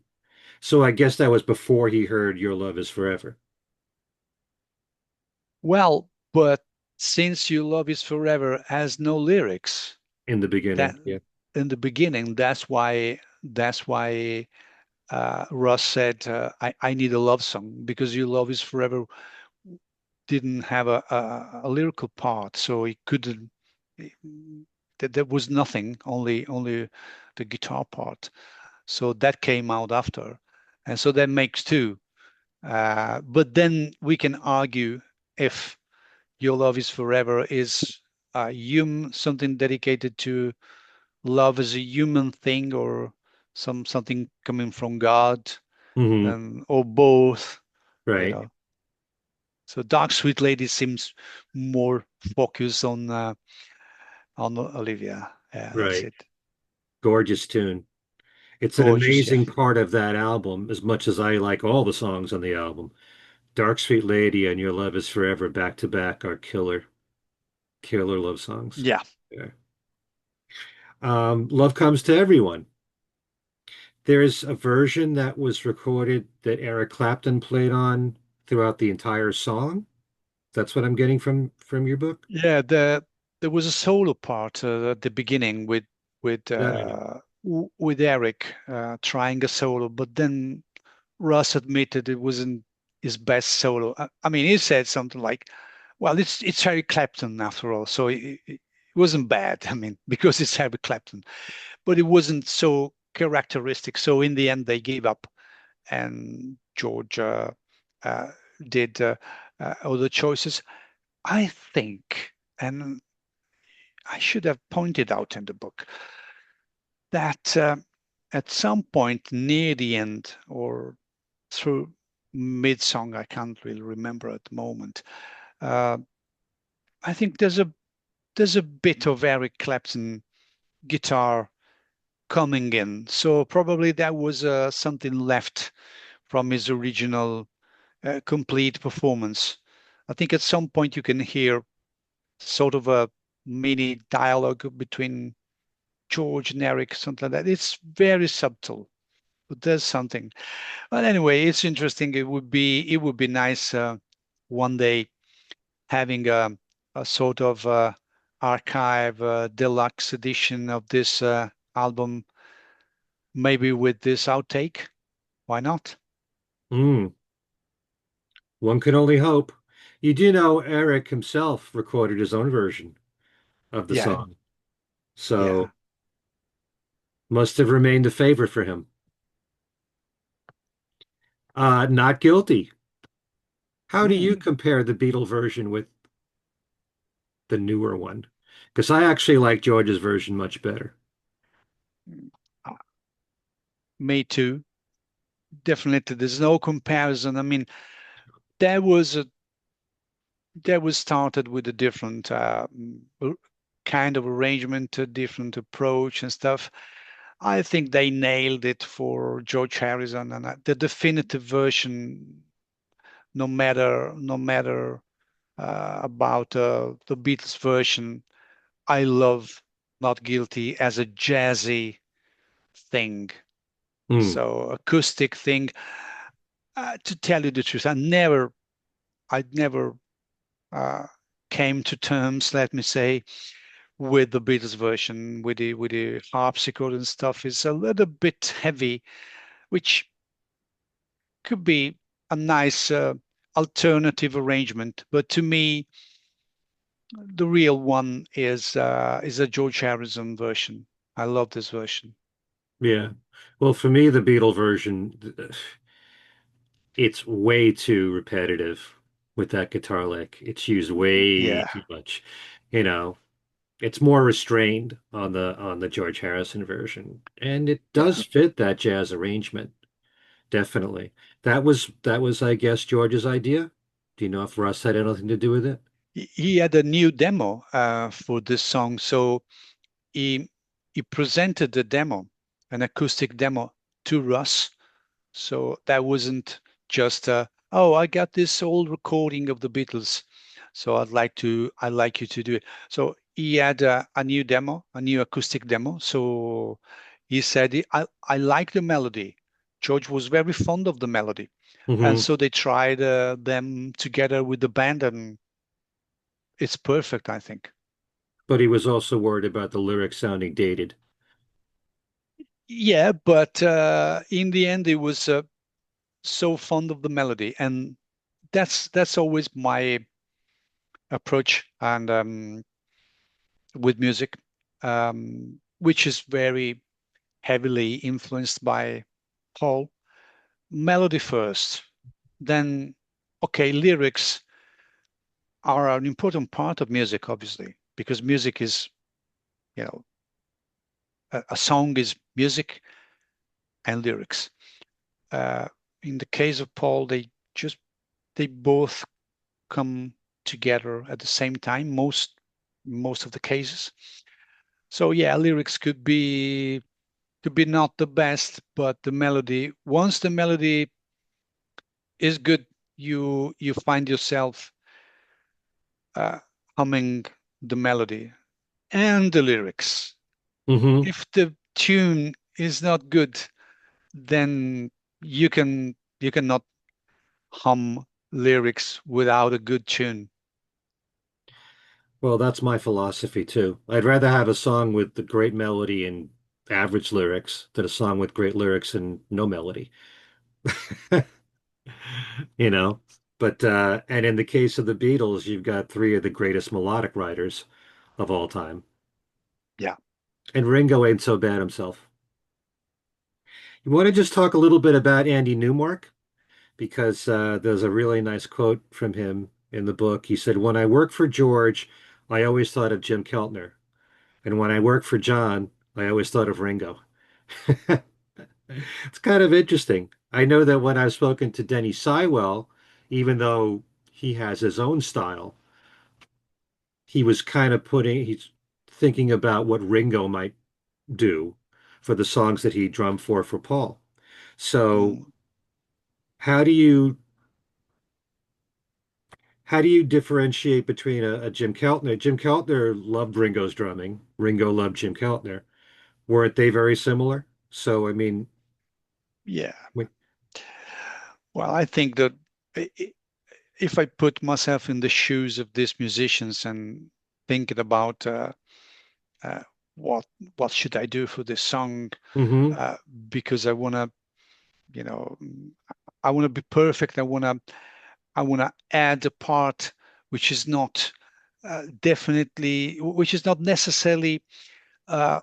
So I guess that was before he heard Your Love Is Forever Well, but since Your Love Is Forever has no lyrics, in the that beginning. Yeah. in the beginning, that's why Russ said, I need a love song because Your Love Is Forever didn't have a lyrical part, so he couldn't. There was nothing, only the guitar part. So that came out after, and so that makes two. But then we can argue if Your Love Is Forever is something dedicated to love as a human thing or something coming from God, Hmm. and or both, you Right. know. So Dark Sweet Lady seems more focused on Olivia. Yeah, that's Right. it. Gorgeous tune. It's an Gorgeous, yeah. amazing part of that album, as much as I like all the songs on the album. Dark Sweet Lady and Your Love Is Forever back to back are killer love songs. Yeah. Yeah. Love Comes to Everyone. There's a version that was recorded that Eric Clapton played on throughout the entire song. That's what I'm getting from your book. Yeah, there was a solo part at the beginning with That I know. with Eric trying a solo, but then Russ admitted it wasn't his best solo. I mean, he said something like, "Well, it's Eric Clapton after all, so it wasn't bad. I mean, because it's Eric Clapton, but it wasn't so characteristic. So in the end, they gave up, and George uh, did other choices. I think, and I should have pointed out in the book that at some point near the end or through mid-song, I can't really remember at the moment. Uh, I think there's a bit of Eric Clapton guitar coming in, so probably that was something left from his original complete performance. I think at some point you can hear sort of a mini dialogue between George and Eric, something like that. It's very subtle, but there's something. But anyway, it's interesting. It would be nice one day having a sort of archive deluxe edition of this album, maybe with this outtake. Why not? Mm, one can only hope. You do know Eric himself recorded his own version of the Yeah, song, yeah. so must have remained a favorite for him. Not guilty. How do Mm. you compare the Beatle version with the newer one? Because I actually like George's version much better. Uh, Me too. Definitely, there's no comparison. I mean, there was a that was started with a different kind of arrangement, a different approach and stuff. I think they nailed it for George Harrison, and the definitive version, no matter about the Beatles version, I love Not Guilty as a jazzy thing, Hmm. so acoustic thing. To tell you the truth, I never uh, came to terms, let me say, with the Beatles version, with the harpsichord and stuff. Is a little bit heavy, which could be a nice alternative arrangement. But to me, the real one is a George Harrison version. I love this version. Yeah. Well, for me, the Beatle version, it's way too repetitive with that guitar lick. It's used way Yeah, too much. You know, it's more restrained on the George Harrison version, and it does yeah. fit that jazz arrangement. Definitely. That was, I guess, George's idea. Do you know if Russ had anything to do with it? He had a new demo for this song, so he he presented the demo, an acoustic demo, to Russ. So that wasn't just oh, I got this old recording of the Beatles, so I'd like you to do it. So he had a new demo, a new acoustic demo. So he said, I like the melody. George was very fond of the melody, and Hmm. so they tried them together with the band, and it's perfect, I think. But he was also worried about the lyrics sounding dated. Yeah, but in the end, he was so fond of the melody, and that's always my approach and with music, which is very heavily influenced by Paul. Melody first, then okay, lyrics are an important part of music, obviously, because music is, you know, a song is music and lyrics. Uh, in the case of Paul, they both come together at the same time, most of the cases. So yeah, lyrics could be not the best, but the melody, once the melody is good, you find yourself uh, humming the melody and the lyrics. Hmm. If the tune is not good, then you cannot hum lyrics without a good tune. Well, that's my philosophy too. I'd rather have a song with the great melody and average lyrics than a song with great lyrics and no melody. You know? But and in the case of the Beatles, you've got three of the greatest melodic writers of all time. Yeah. And Ringo ain't so bad himself. You want to just talk a little bit about Andy Newmark? Because there's a really nice quote from him in the book. He said, "When I worked for George, I always thought of Jim Keltner. And when I worked for John, I always thought of Ringo." It's kind of interesting. I know that when I've spoken to Denny Seiwell, even though he has his own style, he was kind of he's thinking about what Ringo might do for the songs that he drummed for Paul. So Mm. how do you how do you differentiate between a Jim Keltner? Jim Keltner loved Ringo's drumming. Ringo loved Jim Keltner. Weren't they very similar? So I mean, Yeah. we, Well, I think that if I put myself in the shoes of these musicians and thinking about uh, what what should I do for this song, hmm uh, because I want to, you know, I want to be perfect. I want to add a part which is not which is not necessarily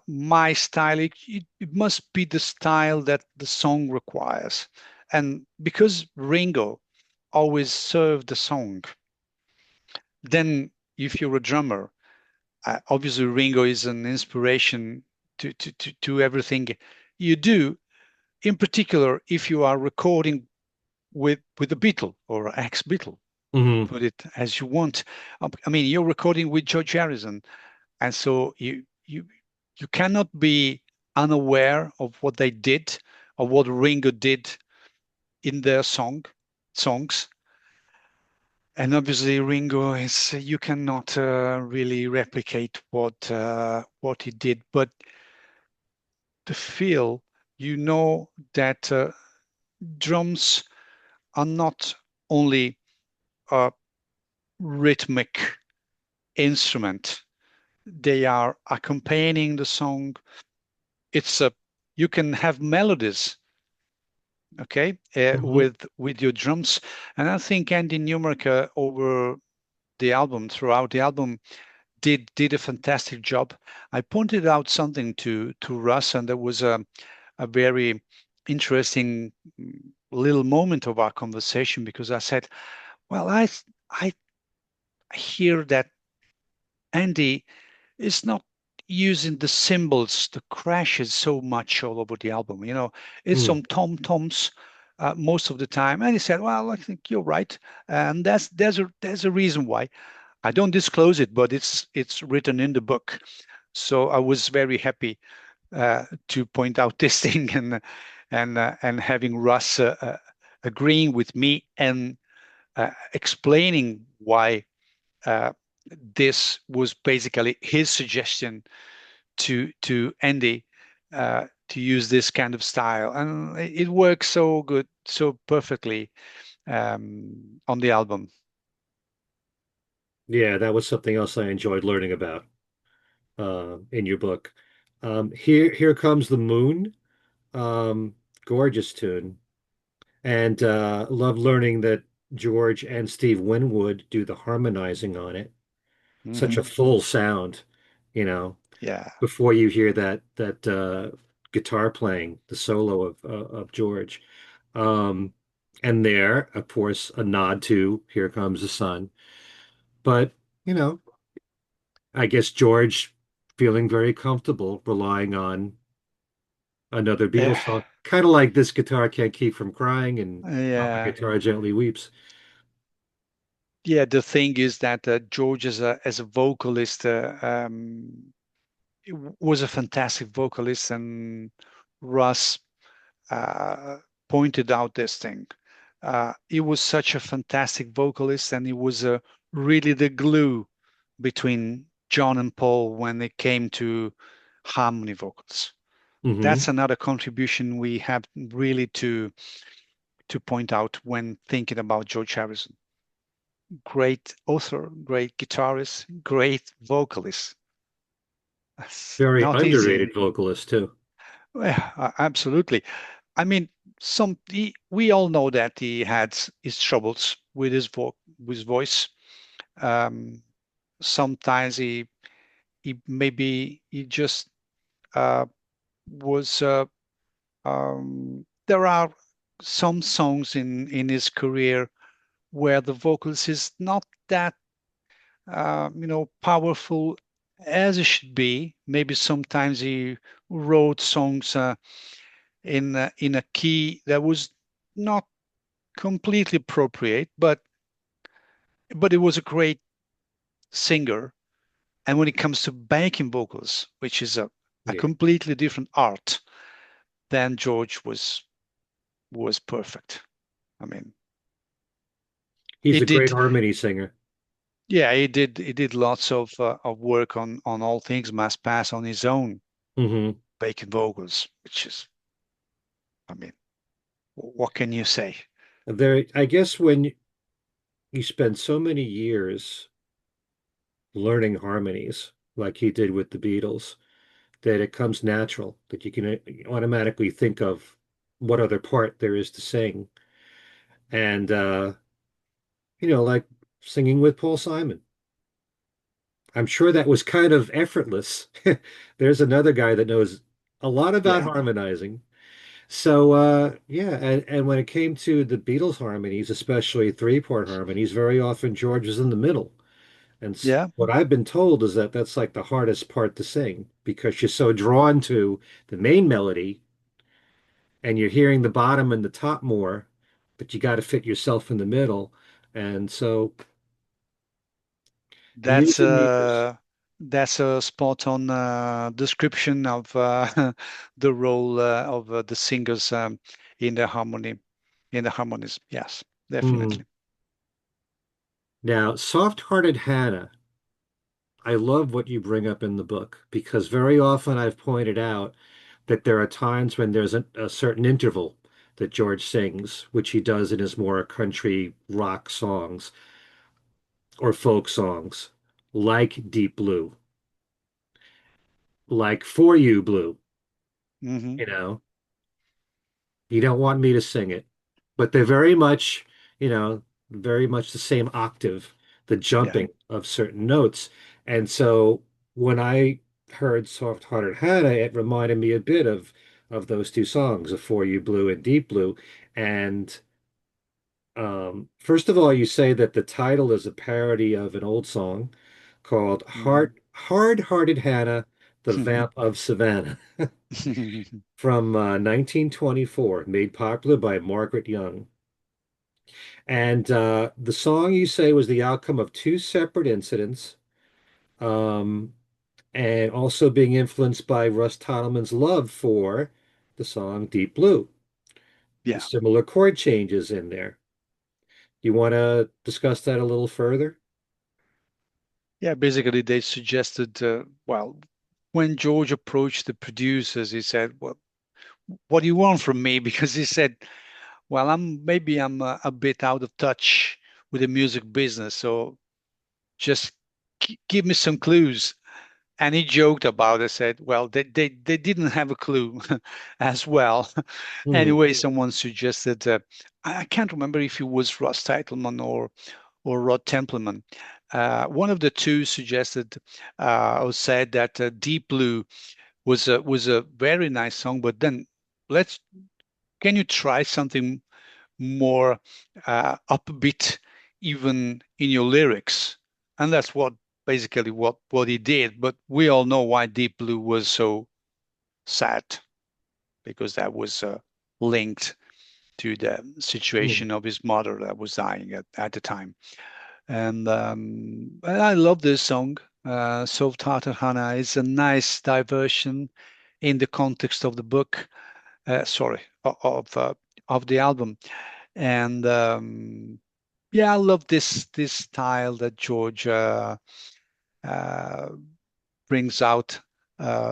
my style. It must be the style that the song requires. And because Ringo always served the song, then if you're a drummer, obviously Ringo is an inspiration to everything you do. In particular, if you are recording with a Beatle or ex-Beatle, hmm put it as you want. I mean, you're recording with George Harrison, and so you cannot be unaware of what they did or what Ringo did in their songs. And obviously, Ringo is you cannot really replicate what he did, but the feel, you know that drums are not only a rhythmic instrument; they are accompanying the song. It's a You can have melodies, okay, hmm with your drums, and I think Andy Newmark over the album, throughout the album, did a fantastic job. I pointed out something to Russ, and there was a very interesting little moment of our conversation because I said, "Well, I hear that Andy is not using the cymbals, the crashes so much all over the album. You know, it's Mm. some tom toms most of the time." And he said, "Well, I think you're right, and there's a reason why. I don't disclose it, but it's written in the book." So I was very happy to point out this thing and having Russ agreeing with me and explaining why uh, this was basically his suggestion to Andy to use this kind of style, and it works so good, so perfectly on the album. Yeah, that was something else I enjoyed learning about in your book. Here Comes the Moon. Um, Gorgeous tune. And love learning that George and Steve Winwood do the harmonizing on it. Such a Hmm. full sound, you know, Yeah. before you hear that guitar playing, the solo of George. Um, and there, of course, a nod to Here Comes the Sun. But, you know, I guess George feeling very comfortable relying on another Beatles Yeah. song, kind of like This Guitar Can't Keep From Crying and How My Yeah. Guitar Gently Weeps. Yeah. The thing is that George, as a vocalist, was a fantastic vocalist, and Russ uh, pointed out this thing. he was such a fantastic vocalist, and he was really the glue between John and Paul when it came to harmony vocals. Hmm. That's another contribution we have really to point out when thinking about George Harrison. Great author, great guitarist, great vocalist. That's Very not easy. underrated vocalist too. Yeah, absolutely. I mean, we all know that he had his troubles with his voice. Um, Sometimes he just uh, was. There are some songs in his career where the vocals is not that powerful as it should be. Maybe sometimes he wrote songs in a key that was not completely appropriate, but it was a great singer. And when it comes to backing vocals, which is a Yeah. completely different art, then George was perfect. I mean, He's he a great did, harmony singer. yeah, he did lots of work on all things must pass on his own Hmm. backing vocals, which is, I mean, what can you say? There, I guess when you spend so many years learning harmonies, like he did with the Beatles, that it comes natural that you can automatically think of what other part there is to sing. And like singing with Paul Simon. I'm sure that was kind of effortless. There's another guy that knows a lot about Yeah, harmonizing. So yeah, and when it came to the Beatles harmonies, especially three-part harmonies, very often George was in the middle. And yeah, what I've been told is that that's like the hardest part to sing because you're so drawn to the main melody and you're hearing the bottom and the top more, but you got to fit yourself in the middle. And so that's years and years. a that's a spot on description of the role of the singers in the harmonies. Yes, Hmm. definitely. Now, Soft-Hearted Hannah, I love what you bring up in the book because very often I've pointed out that there are times when there's a certain interval that George sings, which he does in his more country rock songs or folk songs, like Deep Blue, like For You Blue, Hmm. you know. You don't want me to sing it, but they're you know, very much the same octave, the Yeah, jumping of certain notes. And so when I heard Soft Hearted Hannah, it reminded me a bit of those two songs, of For You Blue and Deep Blue. And first of all, you say that the title is a parody of an old song called hmm. Hard-Hearted Hannah, the Vamp of Savannah from 1924, made popular by Margaret Young. And the song you say was the outcome of two separate incidents, um, and also being influenced by Russ Titelman's love for the song Deep Blue. The Yeah, similar chord changes in there. You want to discuss that a little further? yeah. Basically, they suggested, well, when George approached the producers, he said, "Well, what do you want from me?" Because he said, "Well, I'm a bit out of touch with the music business, so just give me some clues." And he joked about it, said, "Well, they didn't have a clue as well." Hmm. Anyway, someone suggested, I can't remember if it was Russ Titelman or Rod Templeman. One of the two suggested or said that Deep Blue was a very nice song, but then let's can you try something more upbeat even in your lyrics? And that's what basically what he did. But we all know why Deep Blue was so sad because that was linked to the Hmm. situation of his mother that was dying at the time. And I love this song. So Tata Hana is a nice diversion in the context of the book. Sorry, of the album. And yeah, I love this style that George uh, brings out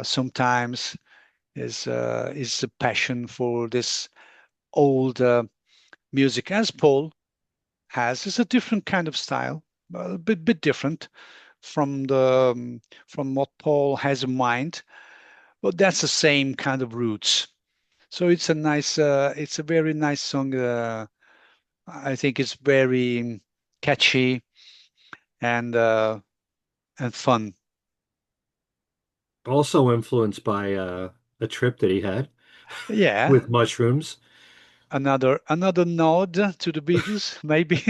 sometimes. Is a passion for this old music, as Paul has. It's a different kind of style, a bit different from the from what Paul has in mind, but that's the same kind of roots. So it's a very nice song. I think it's very catchy and uh, and fun. Also influenced by a trip that he had Yeah, with mushrooms. another nod to the Beatles, maybe.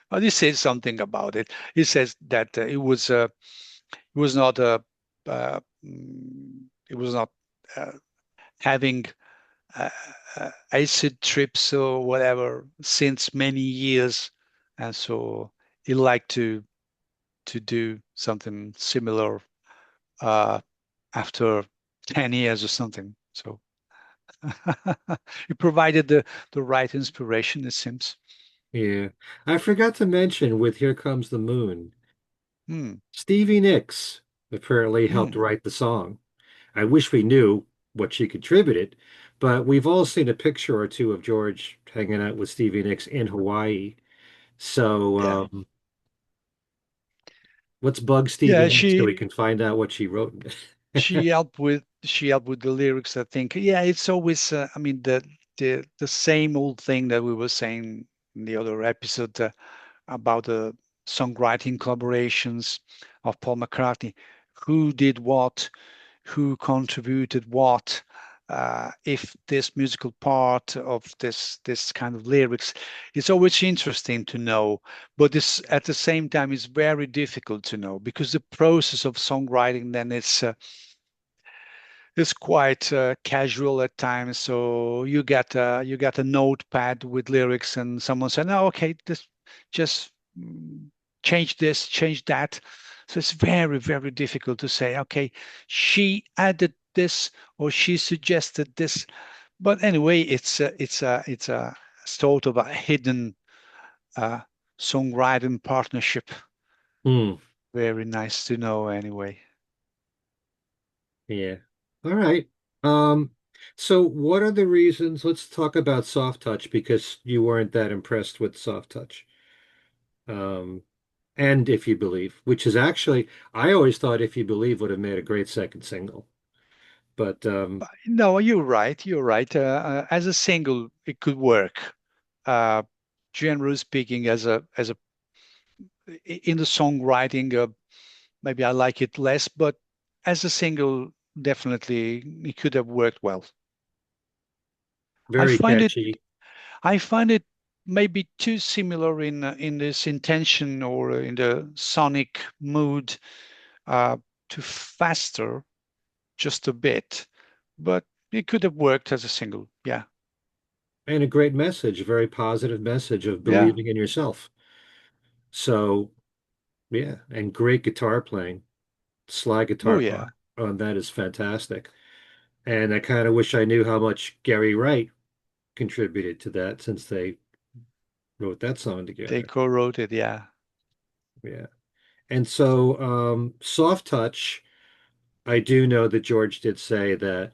But he says something about it. He says that it was not it was not uh, having uh, acid trips or whatever since many years, and so he liked to do something similar uh, after 10 years or something. So he provided the right inspiration, it seems. Yeah. I forgot to mention with Here Comes the Moon, Hmm. Stevie Nicks apparently helped Hmm. write the song. I wish we knew what she contributed, but we've all seen a picture or two of George hanging out with Stevie Nicks in Hawaii. So Yeah. let's bug Stevie Yeah, Nicks so we can find out what she wrote. she helped with the lyrics, I think. Yeah, it's always I mean the same old thing that we were saying in the other episode about the songwriting collaborations of Paul McCartney. Who did what? Who contributed what? If this musical part of this kind of lyrics, it's always interesting to know, but this at the same time is very difficult to know because the process of songwriting then it's quite casual at times. So you get a notepad with lyrics, and someone said, "No, okay, this just change this, change that." So it's very difficult to say, "Okay, she added this or she suggested this." But anyway, it's a sort of a hidden uh, songwriting partnership. Hmm. Very nice to know, anyway. Yeah. All right. Um, so what are the reasons? Let's talk about soft touch because you weren't that impressed with soft touch. Um, and If You Believe, which is actually, I always thought If You Believe would have made a great second single. But No, you're right. You're right. As a single, it could work. Uh, Generally speaking, as a in the songwriting, maybe I like it less, but as a single, definitely it could have worked well. I very find it catchy. I find it maybe too similar in this intention or in the sonic mood to Faster just a bit, but it could have worked as a single. Yeah, And a great message, a very positive message of yeah. believing in yourself. So, yeah, and great guitar playing. Slide Oh guitar yeah. part on that is fantastic. And I kind of wish I knew how much Gary Wright contributed to that since they wrote that song They together. co-wrote it, yeah. Yeah. And so, Soft Touch, I do know that George did say that,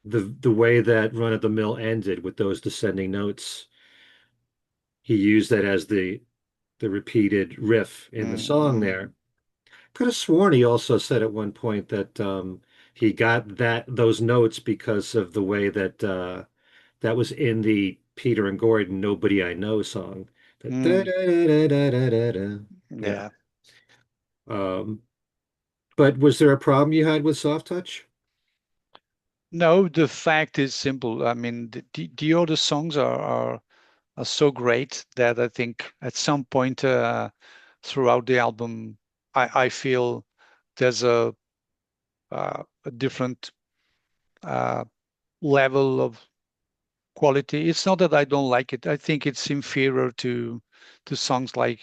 the way that Run of the Mill ended with those descending notes, he used that as the repeated riff in the song Mm-hmm. there. Could have sworn he also said at one point that he got those notes because of the way that that was in the Peter and Gordon "Nobody I Know" song. That da, Mm, da, da, da, da, da, da. Yeah. yeah. Um, but was there a problem you had with soft touch? No, the fact is simple. I mean, the other songs are so great that I think at some point throughout the album, I feel there's a different uh, level of quality. It's not that I don't like it. I think it's inferior to songs like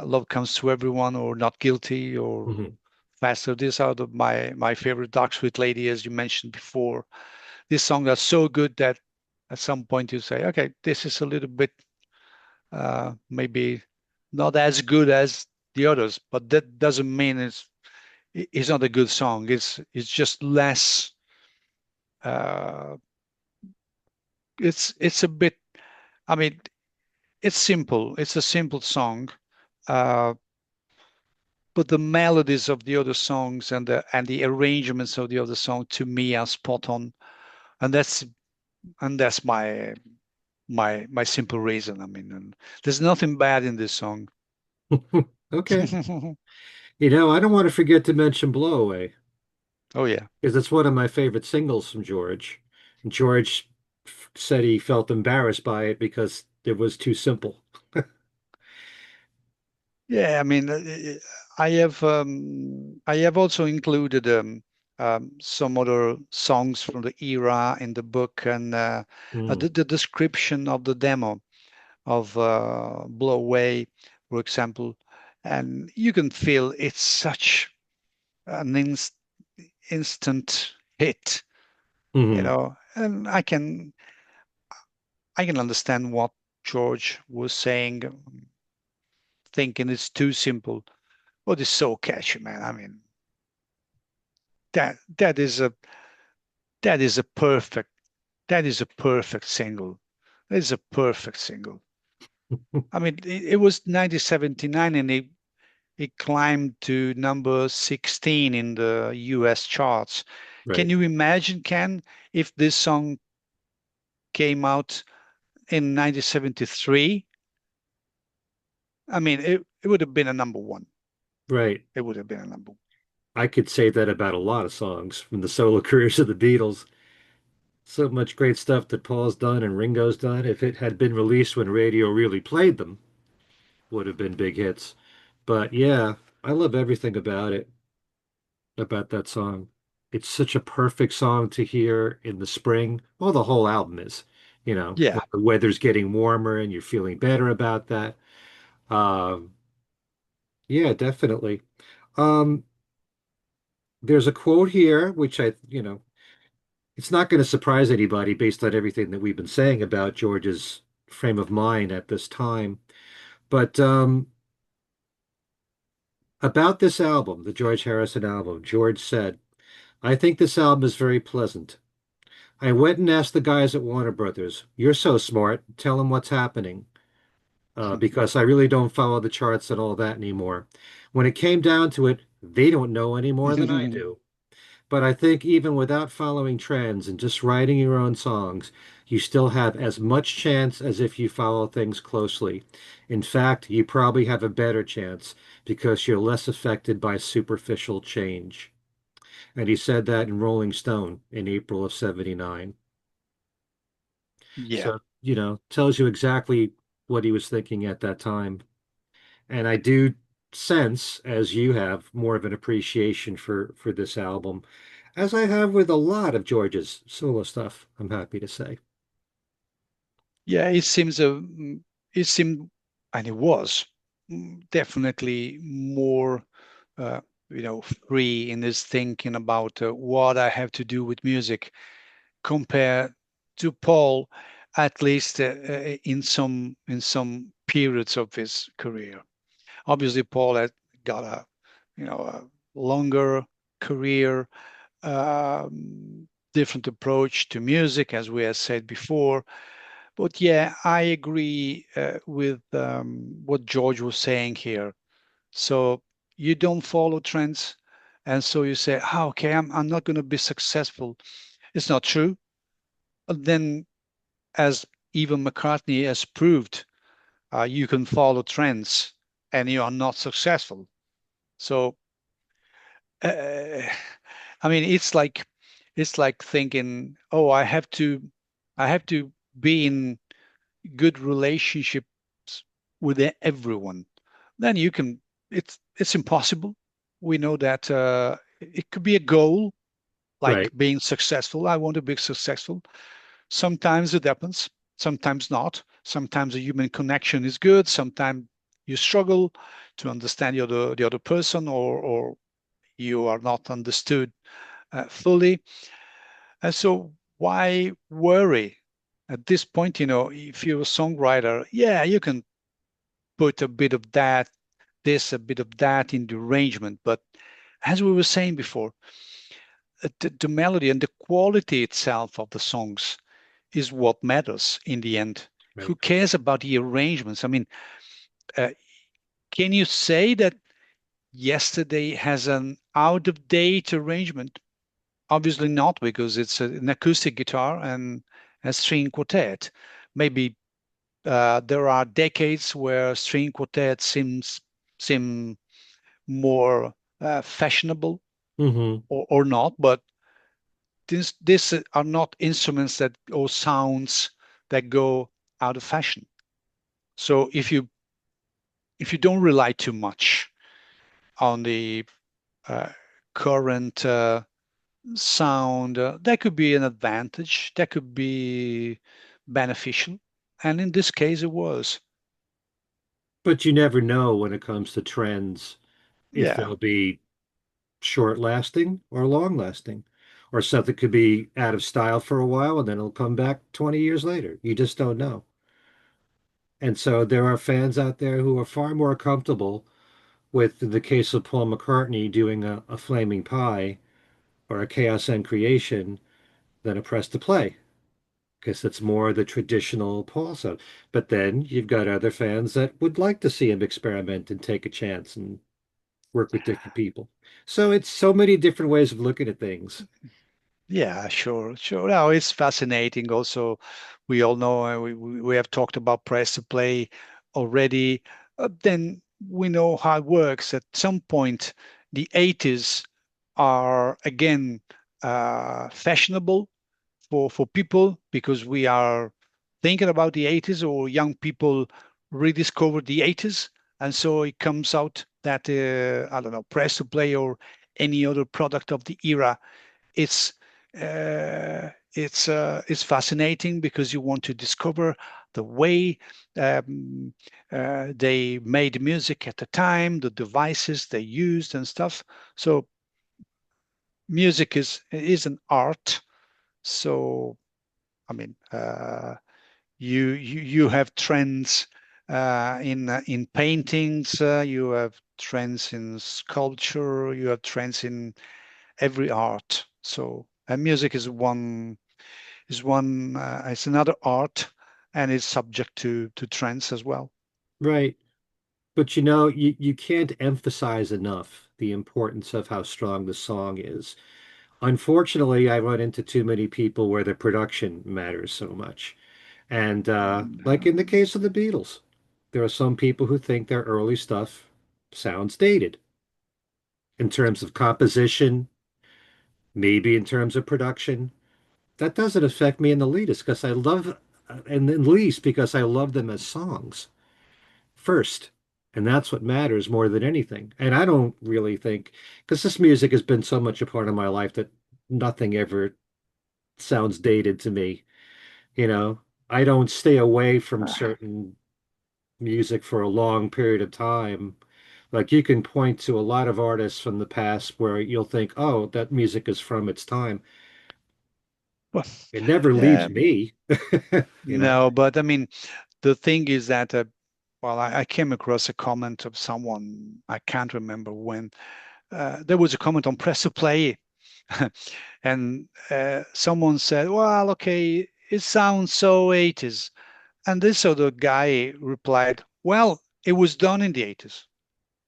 Love Comes to Everyone or Not Guilty or Mhm. Faster. These are my favorite Dark Sweet Lady, as you mentioned before. these songs are so good that at some point you say, okay, this is a little bit maybe not as good as the others, but that doesn't mean it's not a good song. It's just less. Uh, it's a bit. I mean, it's simple. It's a simple song, uh, but the melodies of the other songs and the arrangements of the other song to me are spot on, and that's my simple reason. I mean, and there's nothing bad in this song. Okay. I don't want to forget to mention Blow Away Oh yeah. because it's one of my favorite singles from George. George said he felt embarrassed by it because it was too simple. Yeah, I mean, I have also included some other songs from the era in the book, and Mm, the description of the demo of Blow Away, for example, and you can feel it's such an instant hit, mhm, and I can understand what George was saying, thinking it's too simple. But it's so catchy, man. I mean, that that is a that is a perfect that is a perfect single. That is a perfect single. I mean, it was 1979 and it climbed to number 16 in the US charts. Can right, you imagine, Ken, if this song came out in 1973? I mean, it would have been a number one. right. It would have been a number one. I could say that about a lot of songs from the solo careers of the Beatles. So much great stuff that Paul's done and Ringo's done. If it had been released when radio really played them, would have been big hits. But yeah, I love everything about that song. It's such a perfect song to hear in the spring. Well, the whole album is, Yeah, when the weather's getting warmer and you're feeling better about that. Um, yeah, definitely. Um, there's a quote here, which it's not going to surprise anybody based on everything that we've been saying about George's frame of mind at this time. But about this album, the George Harrison album, George said, I think this album is very pleasant. I went and asked the guys at Warner Brothers, you're so smart, tell them what's happening, because I really don't follow the charts and all that anymore. When it came down to it, they don't know any more than I do. But I think even without following trends and just writing your own songs, you still have as much chance as if you follow things closely. In fact, you probably have a better chance because you're less affected by superficial change. And he said that in Rolling Stone in April of 79. yeah. So, tells you exactly what he was thinking at that time. And I do sense, as you have, more of an appreciation for this album, as I have with a lot of George's solo stuff, I'm happy to say. Yeah, it seemed, and it was definitely more, uh, free in his thinking about what I have to do with music compared to Paul, at least in some periods of his career. Obviously, Paul had got a longer career, different approach to music, as we have said before. But yeah, I agree with what George was saying here. So you don't follow trends, and so you say, "Ah, okay, I'm not going to be successful." It's not true. But then, as even McCartney has proved, you can follow trends and you are not successful. So, uh, I mean, it's like thinking, "Oh, I have to be in good relationships with everyone." Then you can. It's impossible. We know that it could be a goal, like Right, being successful. I want to be successful. Sometimes it happens, sometimes not. Sometimes a human connection is good. Sometimes you struggle to understand the other person, or you are not understood fully. And so. why worry? At this point, if you're a songwriter, yeah, you can put a bit of that, this, a bit of that in the arrangement. But as we were saying before, the melody and the quality itself of the songs is what matters in the end. Who Right. cares about the arrangements? I mean, uh, can you say that Yesterday has an out of date arrangement? Obviously not, because it's an acoustic guitar and a string quartet. Maybe there are decades where string quartet seem more fashionable Hmm. or not, but this are not instruments that or sounds that go out of fashion. So if you don't rely too much on the uh, current sound, that could be an advantage, that could be beneficial, and in this case it was. But you never know when it comes to trends if Yeah. they'll be short lasting or long lasting, or something could be out of style for a while and then it'll come back 20 years later. You just don't know. And so there are fans out there who are far more comfortable with the case of Paul McCartney doing a Flaming Pie or a Chaos and Creation than a Press to Play, because it's more the traditional Paul sound. But then you've got other fans that would like to see him experiment and take a chance and work with different people. So it's so many different ways of looking at things. Yeah, sure, sure. Now it's fascinating. Also, we all know we have talked about press to play already. Then we know how it works. At some point, the 80s are again fashionable for people because we are thinking about the 80s, or young people rediscover the 80s, and so it comes out that I don't know, press to play or any other product of the era, it's it's fascinating because you want to discover the way um, they made music at the time, the devices they used and stuff. So music is an art. So I mean, you have trends in paintings, you have trends in sculpture, you have trends in every art. So and music is it's another art, and it's subject to trends as well. Right. But you can't emphasize enough the importance of how strong the song is. Unfortunately, I run into too many people where the production matters so much. And like in the Um, case of the Beatles, there are some people who think their early stuff sounds dated in terms of composition, maybe in terms of production. That doesn't affect me in the least because I love, and at least because I love them as songs first. And that's what matters more than anything. And I don't really think, because this music has been so much a part of my life that nothing ever sounds dated to me. You know, I don't stay away from certain music for a long period of time. Like you can point to a lot of artists from the past where you'll think, oh, that music is from its time. well, It never leaves uh, me, you know. no, but I mean, the thing is that, well, I came across a comment of someone, I can't remember when, there was a comment on press to play, and someone said, well, okay, it sounds so 80s. And this other guy replied, well, it was done in the 80s.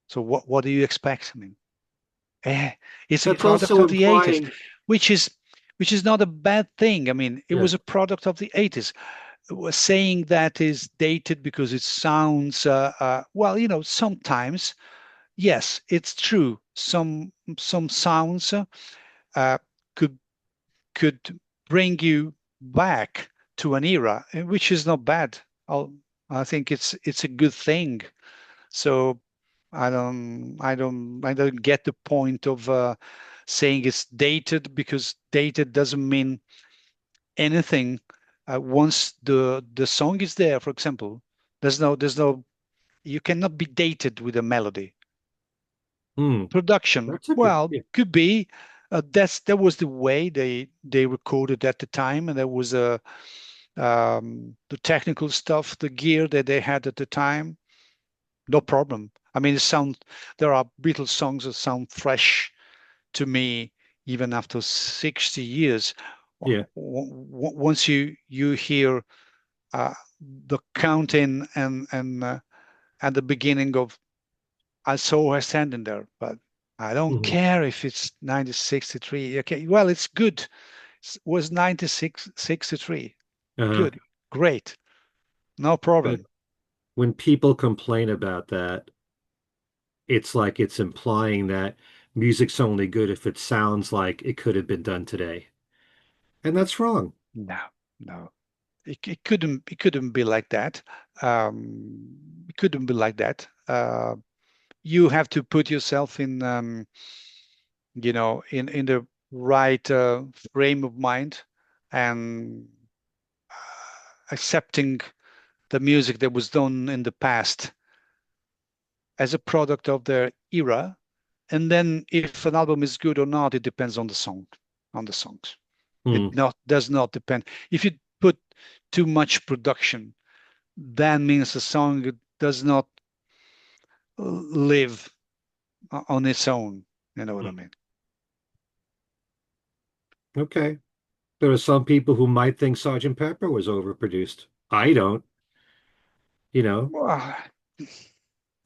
So what do you expect? I mean, eh, it's a That's product also of the 80s, implying, which is which is not a bad thing. I mean, it yeah, was a product of the 80s. Saying that is dated because it sounds well, sometimes yes, it's true. Some sounds uh, could could bring you back to an era, which is not bad. I'll, I think it's a good thing. So I don't get the point of saying it's dated, because dated doesn't mean anything. Once the song is there, for example, there's no you cannot be dated with a melody. hmm, Production, that's a good, well, yeah. could be. That was the way they recorded at the time, and there was the technical stuff, the gear that they had at the time. No problem. I mean, there are Beatles songs that sound fresh to me even after 60 years. Yeah. Once you hear uh, the counting and at the beginning of I saw her standing there, but I don't Hmm. care if it's 1963. Okay, well, it's good. It was 1963. Uh-huh. Good, great, no But problem. when people complain about that, it's like it's implying that music's only good if it sounds like it could have been done today. And that's wrong. No, no, it couldn't be like that. It couldn't be like that. You have to put yourself in, in the right frame of mind and accepting the music that was done in the past as a product of their era. And then if an album is good or not, it depends on the songs. It Hmm. not does not depend. If you put too much production, that means the song does not live on its own. You know what I mean? Okay. There are some people who might think Sergeant Pepper was overproduced. I don't, you know. Well,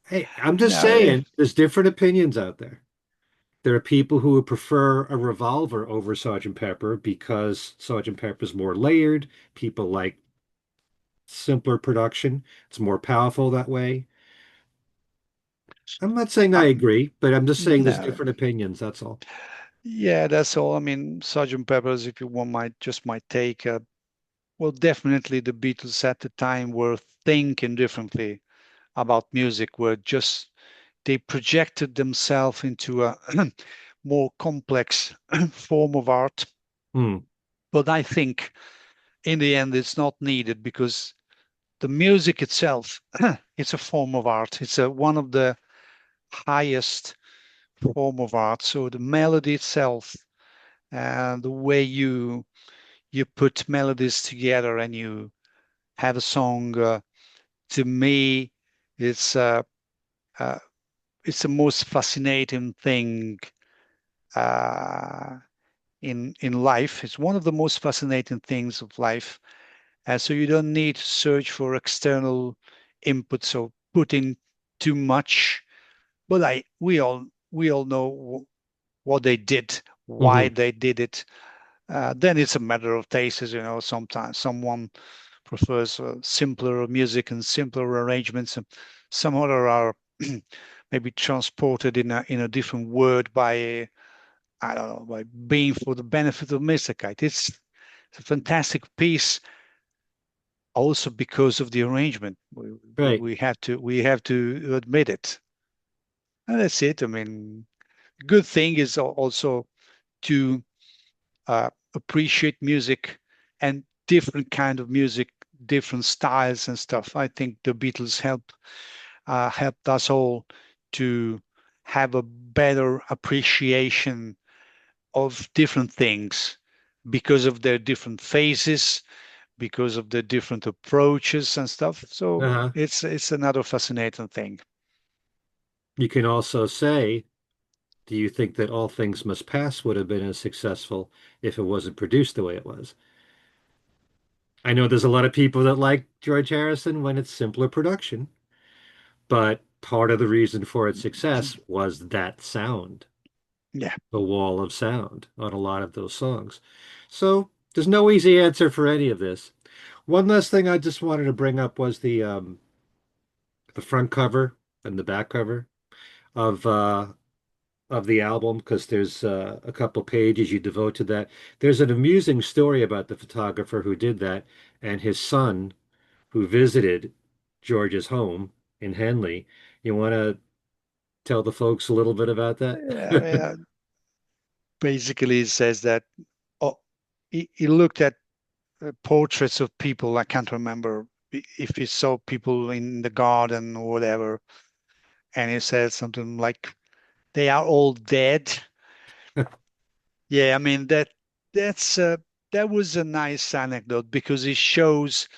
Hey, I'm just no, saying there's different opinions out there. There are people who would prefer a revolver over Sergeant Pepper because Sergeant Pepper's more layered. People like simpler production. It's more powerful that way. I'm not saying I um, agree, but I'm just saying there's no, different opinions. That's all. yeah, that's all. I mean, Sergeant Pepper's, if you want my take. Well, definitely the Beatles at the time were thinking differently about music, were just they projected themselves into a more complex form of art. Hmm. But I think in the end, it's not needed because the music itself, it's a form of art. It's one of the highest form of art. So the melody itself and the way you put melodies together and you have a song, to me, it's uh, uh, it's the most fascinating thing uh, in life. It's one of the most fascinating things of life. And so you don't need to search for external input. So put in too much. But we all know what they did, why Hmm. they did it. Then it's a matter of tastes. Sometimes someone prefers simpler music and simpler arrangements, and some other are maybe transported in a different word by I don't know by being for the benefit of music. It's a fantastic piece, also because of the arrangement. We, we, Right. we have to admit it, and that's it. I mean, good thing is also to appreciate music and different kind of music, different styles and stuff. I think the Beatles helped us all to have a better appreciation of different things because of their different phases, because of the different approaches and stuff. So Uh-huh. it's another fascinating thing. You can also say, do you think that All Things Must Pass would have been as successful if it wasn't produced the way it was? I know there's a lot of people that like George Harrison when it's simpler production, but part of the reason for its success was that sound, Yeah. the wall of sound on a lot of those songs. So there's no easy answer for any of this. One last thing I just wanted to bring up was the front cover and the back cover of the album because there's a couple pages you devote to that. There's an amusing story about the photographer who did that and his son who visited George's home in Henley. You want to tell the folks a little bit about that? Yeah, I mean, basically it says that oh, he looked at portraits of people. I can't remember if he saw people in the garden or whatever, and he said something like, "They are all dead." Yeah, I mean that's that was a nice anecdote because it shows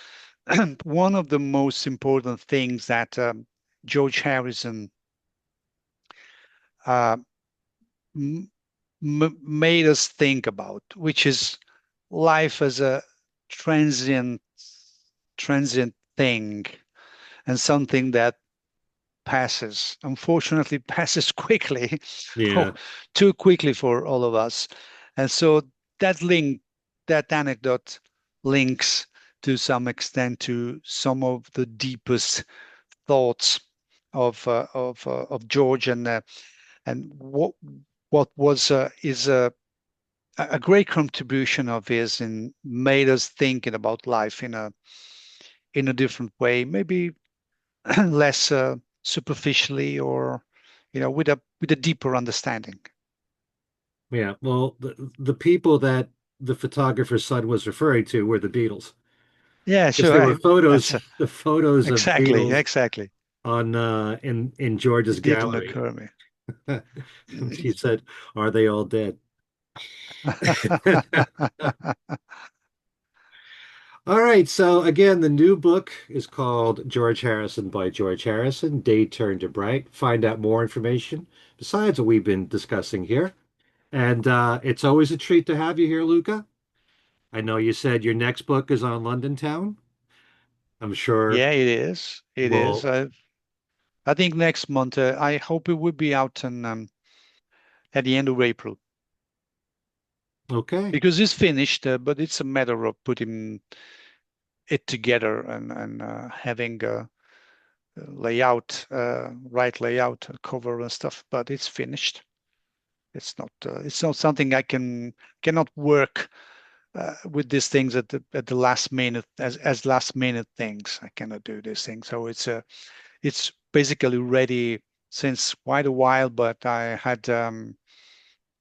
one of the most important things that George Harrison uh, m made us think about, which is life as a transient transient thing and something that passes. Unfortunately, passes quickly, oh, Yeah. too quickly for all of us. And so that link, that anecdote links to some extent to some of the deepest thoughts of George and what was is a great contribution of his and made us thinking about life in a different way, maybe less superficially or with a deeper understanding. Yeah. Well, the people that the photographer's son was referring to were the Beatles. Yeah, Because sure. there were Hey, photos, that's the photos of exactly, Beatles exactly. on in George's It didn't gallery. occur to She me. said, "Are they all dead?" All right. So again, the new book is called George Harrison by George Harrison. Day Turned to Bright. Find out more information besides what we've been discussing here. And it's always a treat to have you here, Luca. I know you said your next book is on London Town. I'm sure Yeah, it is. It is. we'll. I think next month. I hope it will be out at the end of April Okay. because it's finished, but it's a matter of putting it together and having a layout, right layout, cover and stuff. But it's finished. It's not something I cannot work with these things at the last minute as last minute things. I cannot do these things. So it's basically ready since quite a while. But I had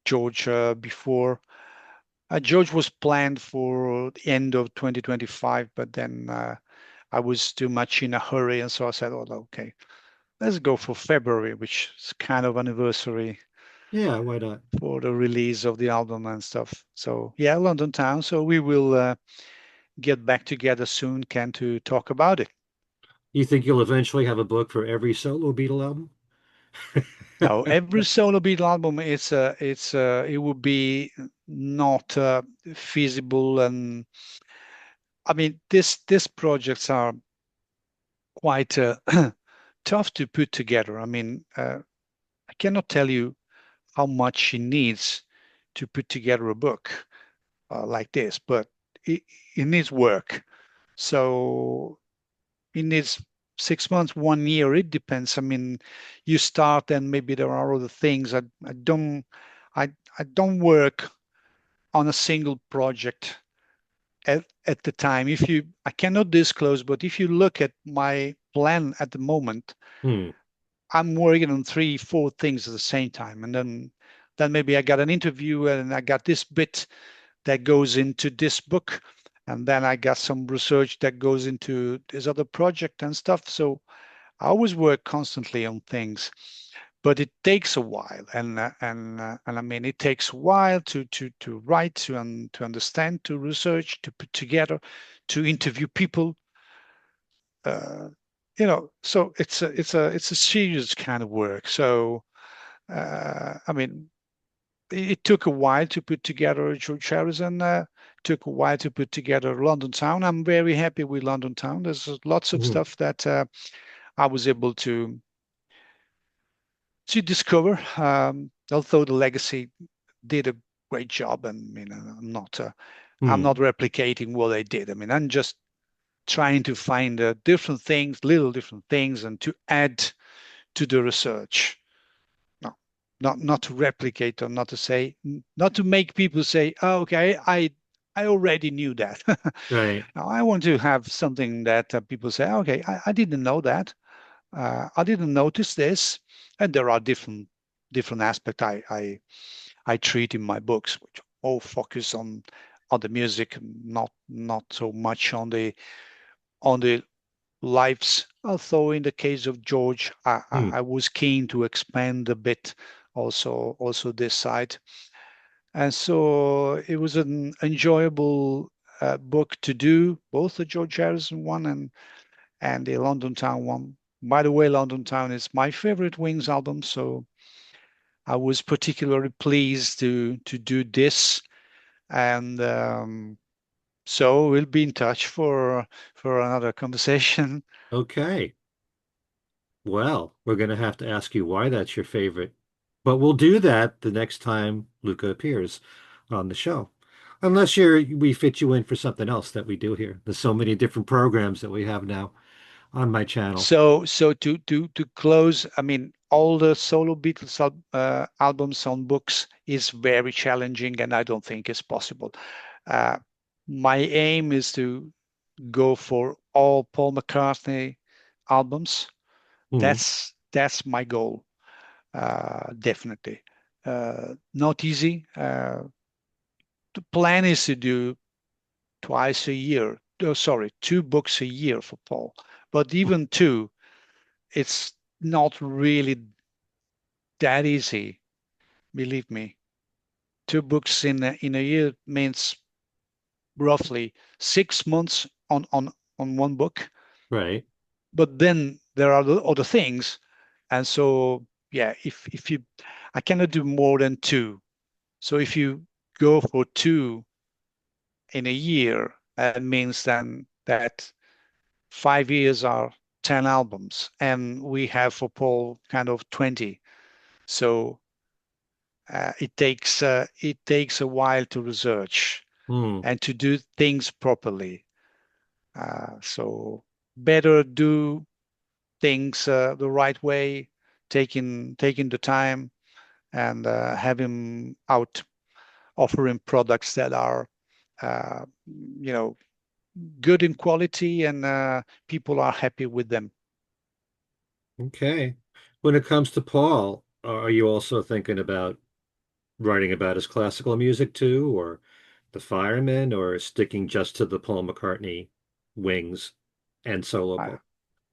George before. George was planned for the end of 2025, but then I was too much in a hurry, and so I said, "Oh, okay, let's go for February, which is kind of anniversary Yeah, why not? for the release of the album and stuff." So yeah, London Town. So we will get back together soon, Ken, to talk about it. You think you'll eventually have a book for every solo Beatle album? Now, every solo Beatle album, it would be not feasible, and I mean, these projects are quite tough to put together. I mean, I cannot tell you how much it needs to put together a book like this, but it, it needs work. So it needs 6 months, 1 year. It depends. I mean, you start and maybe there are other things. I I don't work on a single project at the time. If you, I cannot disclose, but if you look at my plan at the moment, Hmm. I'm working on three, four things at the same time, and then maybe I got an interview and I got this bit that goes into this book, and then I got some research that goes into this other project and stuff. So I always work constantly on things, but it takes a while, and I mean it takes a while to write, to understand, to research, to put together, to interview people. Uh, so it's a serious kind of work. So I mean, it took a while to put together George Harrison. Took a while to put together London Town. I'm very happy with London Town. There's lots of Hmm. stuff that I was able to discover. Although the legacy did a great job, and I mean, I'm Hmm. not replicating what they did. I mean, I'm just trying to find different things, little different things, and to add to the research. No, not to replicate or not to say, not to make people say, "Oh, okay, I already knew that." Right. Now I want to have something that people say, "Okay, I didn't know that." I didn't notice this, and there are different aspects I treat in my books, which all focus on the music, not so much on the lives. Although in the case of George, Hmm. I was keen to expand a bit also this side. And so it was an enjoyable book to do, both the George Harrison one and the London Town one. By the way, London Town is my favorite Wings album, so I was particularly pleased to do this. And so we'll be in touch for another conversation. Okay. Well, we're going to have to ask you why that's your favorite. But we'll do that the next time Luca appears on the show. Unless we fit you in for something else that we do here. There's so many different programs that we have now on my channel. So to close, I mean, all the solo Beatles albums on books is very challenging, and I don't think it's possible. Uh, my aim is to go for all Paul McCartney albums. Hmm. That's my goal, definitely. Not easy. The plan is to do twice a year. Oh, sorry, two books a year for Paul. But even two, it's not really that easy. Believe me. Two books in a year means roughly 6 months on one book. Right. But then there are the other things, and so yeah, if you, I cannot do more than two. So if you go for two in a year, that means then that 5 years are 10 albums, and we have for Paul kind of 20. So it takes a while to research Hmm. and to do things properly. So better do things the right way, taking the time and having out offering products that are uh, you know good in quality and people are happy with them. Okay. When it comes to Paul, are you also thinking about writing about his classical music too, or the Firemen, or sticking just to the Paul McCartney Wings and solo I, book?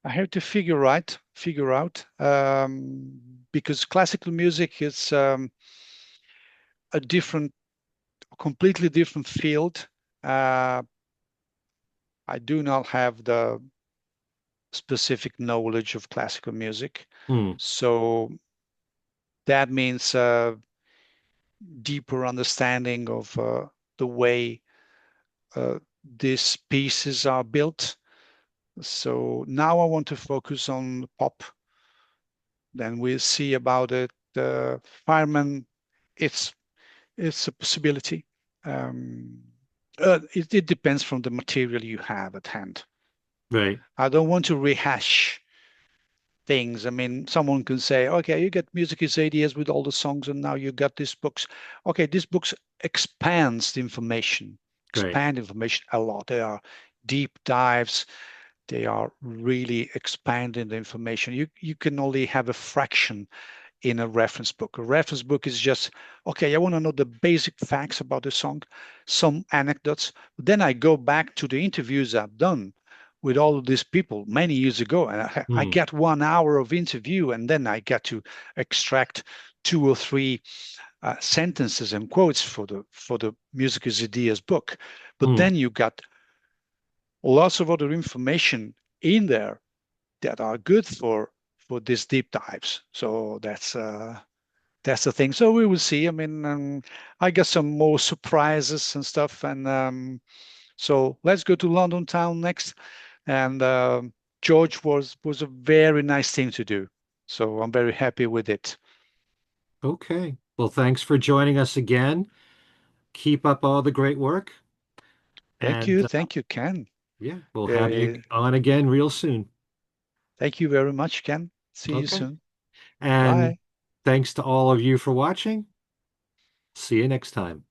I have to figure out because classical music is a different, completely different field. Uh, I do not have the specific knowledge of classical music, Hmm. so that means deeper understanding of the way uh, these pieces are built. So now I want to focus on pop. Then we'll see about it. Fireman, it's it's a possibility. Um, it depends from the material you have at hand. Right. I don't want to rehash things. I mean, someone can say, okay, you get music is 80 years with all the songs, and now you got these books. Okay, these books expands the information, Right. expand information a lot. They are deep dives. They are really expanding the information. You can only have a fraction in a reference book. A reference book is just, okay, I want to know the basic facts about the song, some anecdotes. Then I go back to the interviews I've done with all of these people many years ago, and I Hmm. get 1 hour of interview, and then I get to extract two or three sentences and quotes for the Music is Ideas book. But Hmm. then you got lots of other information in there that are good for these deep dives. So that's the thing. So we will see. I mean, I got some more surprises and stuff, and so let's go to London Town next. And George was a very nice thing to do. So I'm very happy with it. Okay. Well, thanks for joining us again. Keep up all the great work. And Thank you, Ken. yeah, we'll have you Uh, on again real soon. Thank you very much, Ken. See you Okay. soon. And Bye. thanks to all of you for watching. See you next time.